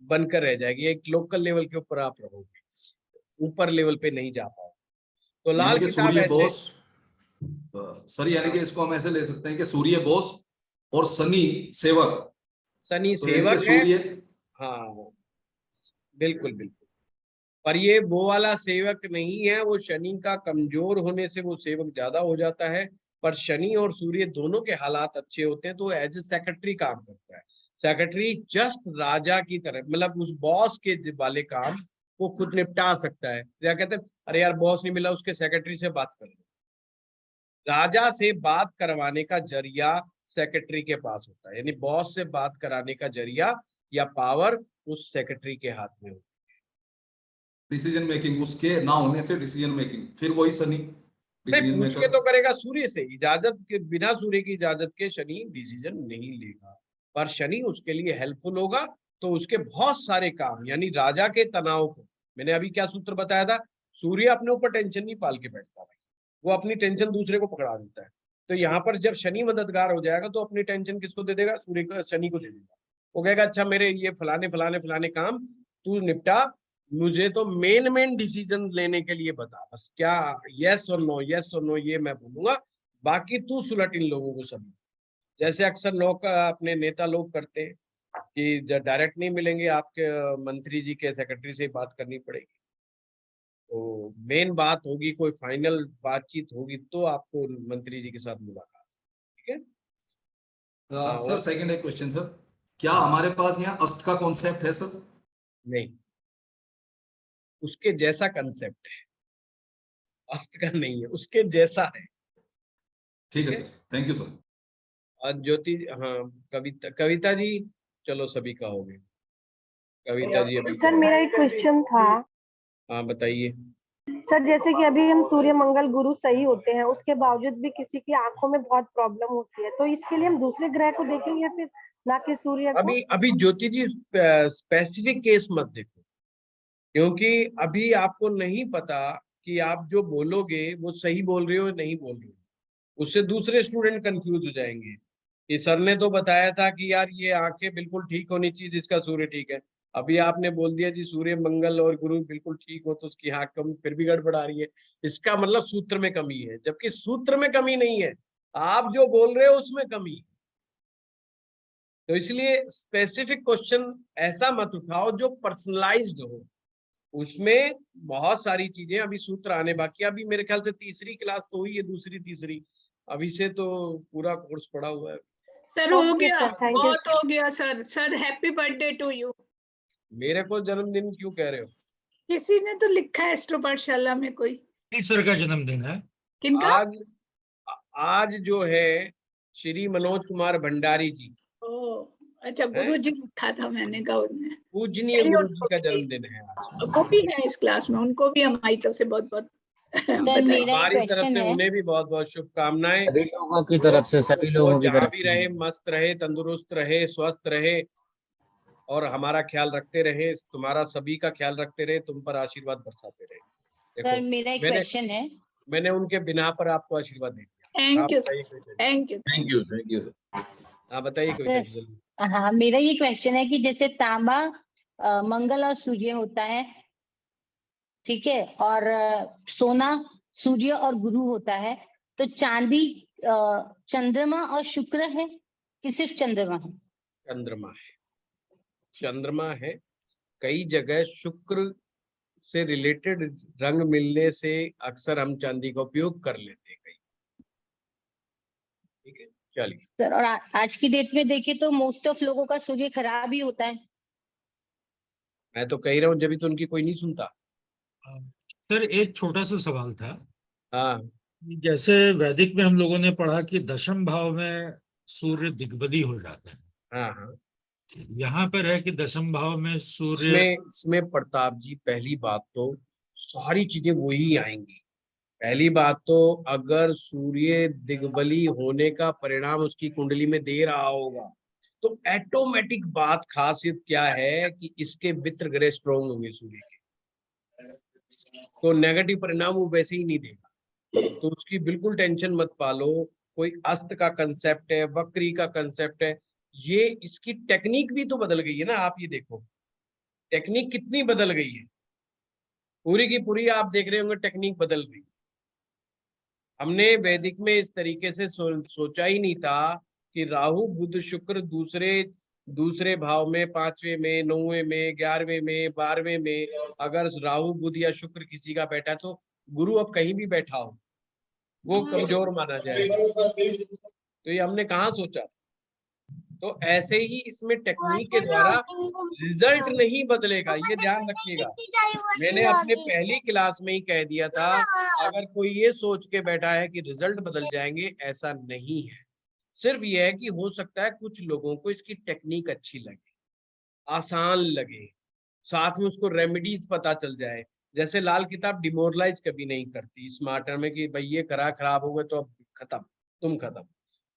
Speaker 1: बनकर रह जाएगी, एक लोकल लेवल के ऊपर आप रहोगे, ऊपर लेवल पे नहीं जा पाओगे। तो लाल किताब
Speaker 12: सूर्य
Speaker 1: ऐसे
Speaker 12: बॉस सर, यानी कि इसको हम ऐसे ले सकते हैं कि सूर्य बॉस और शनि सेवक।
Speaker 1: शनि
Speaker 12: तो
Speaker 1: सेवक है,
Speaker 12: सूर्य,
Speaker 1: हाँ बिल्कुल बिल्कुल, पर ये वो वाला सेवक नहीं है, वो शनि का कमजोर होने से वो सेवक ज्यादा हो जाता है। पर शनि और सूर्य दोनों के हालात अच्छे होते हैं तो एज ए सेक्रेटरी काम करता है। सेक्रेटरी जस्ट राजा की तरह, मतलब उस बॉस के वाले काम वो खुद निपटा सकता है। क्या कहते हैं, अरे यार बॉस नहीं मिला, उसके सेक्रेटरी से बात कर लो। राजा से बात करवाने का जरिया सेक्रेटरी के पास होता है, यानी बॉस से बात कराने का जरिया या पावर उस सेक्रेटरी के हाथ में होता है।
Speaker 12: डिसीजन मेकिंग, उसके ना होने से डिसीजन मेकिंग, फिर वही शनि
Speaker 1: नहीं, पूछ के तो करेगा सूर्य से, इजाजत के बिना, सूर्य की इजाजत के शनि डिसीजन नहीं लेगा, पर शनि उसके लिए हेल्पफुल होगा। तो उसके बहुत सारे काम, यानी राजा के तनाव को, मैंने अभी क्या सूत्र बताया था, सूर्य अपने ऊपर टेंशन नहीं पाल के बैठता भाई, वो अपनी टेंशन दूसरे को पकड़ा देता है। तो यहाँ पर जब शनि मददगार हो जाएगा तो अपनी टेंशन किसको दे देगा, सूर्य को, शनि को दे देगा। वो कहेगा अच्छा मेरे ये फलाने फलाने फलाने काम तू निपटा, मुझे तो मेन डिसीजन लेने के लिए बता, बस क्या यस और नो ये मैं बोलूंगा, बाकी तू सुलट इन लोगों को सभी। जैसे अक्सर लोग अपने नेता लोग करते हैं कि जब डायरेक्ट नहीं मिलेंगे, आपके मंत्री जी के सेक्रेटरी से बात करनी पड़ेगी, तो मेन बात होगी, कोई फाइनल बातचीत होगी तो आपको मंत्री जी के साथ मुलाकात, ठीक है।
Speaker 12: सर सेकंड एक क्वेश्चन सर, क्या हमारे पास यहाँ अस्त का कॉन्सेप्ट है सर?
Speaker 1: नहीं, उसके जैसा कंसेप्ट है, अस्त का नहीं है, उसके जैसा है।
Speaker 12: ठीक है सर, थैंक यू सर।
Speaker 1: और ज्योति, हाँ कविता जी, चलो सभी का हो गया। कविता जी अभी
Speaker 4: सर मेरा एक क्वेश्चन था।
Speaker 1: हाँ बताइए।
Speaker 4: सर जैसे कि अभी हम सूर्य मंगल गुरु सही होते हैं, उसके बावजूद भी किसी की आंखों में बहुत प्रॉब्लम होती है, तो इसके लिए हम दूसरे ग्रह को देखेंगे फिर, ना कि सूर्य को?
Speaker 1: अभी ज्योति जी स्पेसिफिक केस मत देखो, क्योंकि अभी आपको नहीं पता कि आप जो बोलोगे वो सही बोल रहे हो या नहीं बोल रहे हो, उससे दूसरे स्टूडेंट कंफ्यूज हो जाएंगे कि सर ने तो बताया था कि यार ये आंखें बिल्कुल ठीक होनी चाहिए जिसका सूर्य ठीक है, अभी आपने बोल दिया जी सूर्य मंगल और गुरु बिल्कुल ठीक हो तो उसकी आंख कम फिर भी गड़बड़ आ रही है, इसका मतलब सूत्र में कमी है, जबकि सूत्र में कमी नहीं है, आप जो बोल रहे हो उसमें कमी है। तो इसलिए स्पेसिफिक क्वेश्चन ऐसा मत उठाओ जो पर्सनलाइज्ड हो, उसमें बहुत सारी चीजें अभी सूत्र आने बाकी, अभी मेरे ख्याल से तीसरी क्लास तो हुई है, दूसरी तीसरी, अभी से तो पूरा कोर्स पड़ा हुआ है।
Speaker 13: सर हो गया, बहुत हो गया sir. Sir happy birthday to you.
Speaker 1: मेरे को जन्मदिन क्यों कह रहे हो?
Speaker 13: किसी ने तो लिखा है एस्ट्रो पाठशाला में, कोई
Speaker 5: सर का जन्मदिन है।
Speaker 13: किनका?
Speaker 1: आज जो है श्री मनोज कुमार भंडारी जी।
Speaker 13: ओ अच्छा, गुरु जी लिखा था, मैंने कहा उनमें।
Speaker 1: पूजनीय गुरु जी का जन्मदिन है आज।
Speaker 13: वो भी है इस क्लास में, उनको भी हमारी तरफ से बहुत बहुत
Speaker 1: हमारी तरफ से उन्हें भी बहुत बहुत शुभकामनाएं,
Speaker 14: सभी लोगों की तरफ से, सभी लोगों की
Speaker 1: जहाँ
Speaker 14: तरफ
Speaker 1: भी
Speaker 14: से।
Speaker 1: रहे मस्त रहे, तंदुरुस्त रहे, स्वस्थ रहे और हमारा ख्याल रखते रहे, तुम्हारा सभी का ख्याल रखते रहे, तुम पर आशीर्वाद बरसाते रहे।
Speaker 11: सर मेरा एक क्वेश्चन है,
Speaker 1: मैंने उनके बिना पर आपको आशीर्वाद दे दिया।
Speaker 13: Thank you thank you
Speaker 10: thank you thank you.
Speaker 1: हाँ बताइए कोई।
Speaker 11: हाँ मेरा ये क्वेश्चन है कि जैसे तांबा मंगल और सूर्य होता है, ठीक है, और सोना सूर्य और गुरु होता है, तो चांदी चंद्रमा और शुक्र है कि सिर्फ चंद्रमा है?
Speaker 1: चंद्रमा है, चंद्रमा है। कई जगह शुक्र से रिलेटेड रंग मिलने से अक्सर हम चांदी का उपयोग कर लेते हैं कई। ठीक है चलिए
Speaker 11: सर, और आज की डेट में देखें तो मोस्ट ऑफ लोगों का सूर्य खराब ही होता है।
Speaker 1: मैं तो कह रहा हूँ, जब भी तो उनकी कोई नहीं सुनता।
Speaker 5: सर एक छोटा सा सवाल था।
Speaker 1: हाँ,
Speaker 5: जैसे वैदिक में हम लोगों ने पढ़ा कि दशम भाव में सूर्य दिग्बदी हो जाता है।
Speaker 1: हाँ, हाँ।
Speaker 5: यहाँ पर है कि दशम भाव में सूर्य।
Speaker 1: इसमें प्रताप जी, पहली बात तो सारी चीजें वही आएंगी। पहली बात तो अगर सूर्य दिग्बली होने का परिणाम उसकी कुंडली में दे रहा होगा तो ऑटोमेटिक बात खासियत क्या है कि इसके मित्र ग्रह स्ट्रॉन्ग होंगे सूर्य के, तो नेगेटिव परिणाम वो वैसे ही नहीं देगा। तो उसकी बिल्कुल टेंशन मत पालो। कोई अस्त का कंसेप्ट है, वक्री का कंसेप्ट है, ये इसकी टेक्निक भी तो बदल गई है ना। आप ये देखो टेक्निक कितनी बदल गई है, पूरी की पूरी आप देख रहे होंगे टेक्निक बदल गई। हमने वैदिक में इस तरीके से सोचा ही नहीं था कि राहु बुध शुक्र दूसरे भाव में, 5वें में, 9वें में, 11वें में, 12वें में अगर राहु बुध या शुक्र किसी का बैठा तो गुरु अब कहीं भी बैठा हो वो कमजोर माना जाएगा। तो ये हमने कहाँ सोचा। तो ऐसे ही इसमें टेक्निक के द्वारा रिजल्ट नहीं बदलेगा, ये ध्यान रखिएगा। मैंने अपने पहली क्लास में ही कह दिया था, अगर कोई ये सोच के बैठा है कि रिजल्ट बदल जाएंगे, ऐसा नहीं है। सिर्फ ये है कि हो सकता है कुछ लोगों को इसकी टेक्निक अच्छी लगे, आसान लगे, साथ में उसको रेमेडीज पता चल जाए। जैसे लाल किताब डिमोरलाइज कभी नहीं करती स्मार्टर में कि भाई ये खराब हो गए तो अब खत्म, तुम खत्म।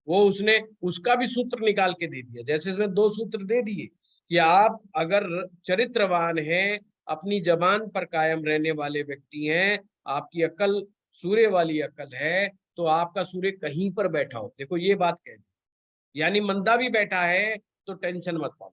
Speaker 1: वो उसने उसका भी सूत्र निकाल के दे दिया। जैसे इसमें 2 सूत्र दे दिए कि आप अगर चरित्रवान हैं, अपनी जबान पर कायम रहने वाले व्यक्ति हैं, आपकी अकल सूर्य वाली अकल है, तो आपका सूर्य कहीं पर बैठा हो, देखो ये बात कह दी, यानी मंदा भी बैठा है तो टेंशन मत पाओ,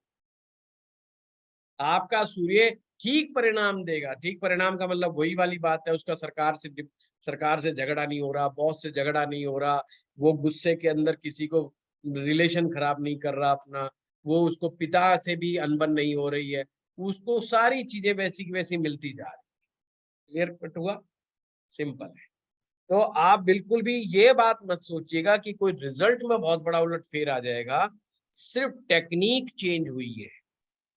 Speaker 1: आपका सूर्य ठीक परिणाम देगा। ठीक परिणाम का मतलब वही वाली बात है, उसका सरकार से झगड़ा नहीं हो रहा, बॉस से झगड़ा नहीं हो रहा, वो गुस्से के अंदर किसी को रिलेशन खराब नहीं कर रहा अपना, वो उसको पिता से भी अनबन नहीं हो रही है, उसको सारी चीजें वैसी की वैसी मिलती जा रही। क्लियर कट हुआ, सिंपल है। तो आप बिल्कुल भी ये बात मत सोचिएगा कि कोई रिजल्ट में बहुत बड़ा उलटफेर आ जाएगा। सिर्फ टेक्निक चेंज हुई है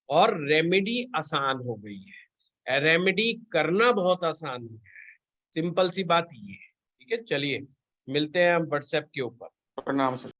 Speaker 1: और रेमेडी आसान हो गई है, रेमेडी करना बहुत आसान हो गया है। सिंपल सी बात ये है। ठीक है, चलिए मिलते हैं हम व्हाट्सएप के ऊपर।
Speaker 15: प्रणाम सर।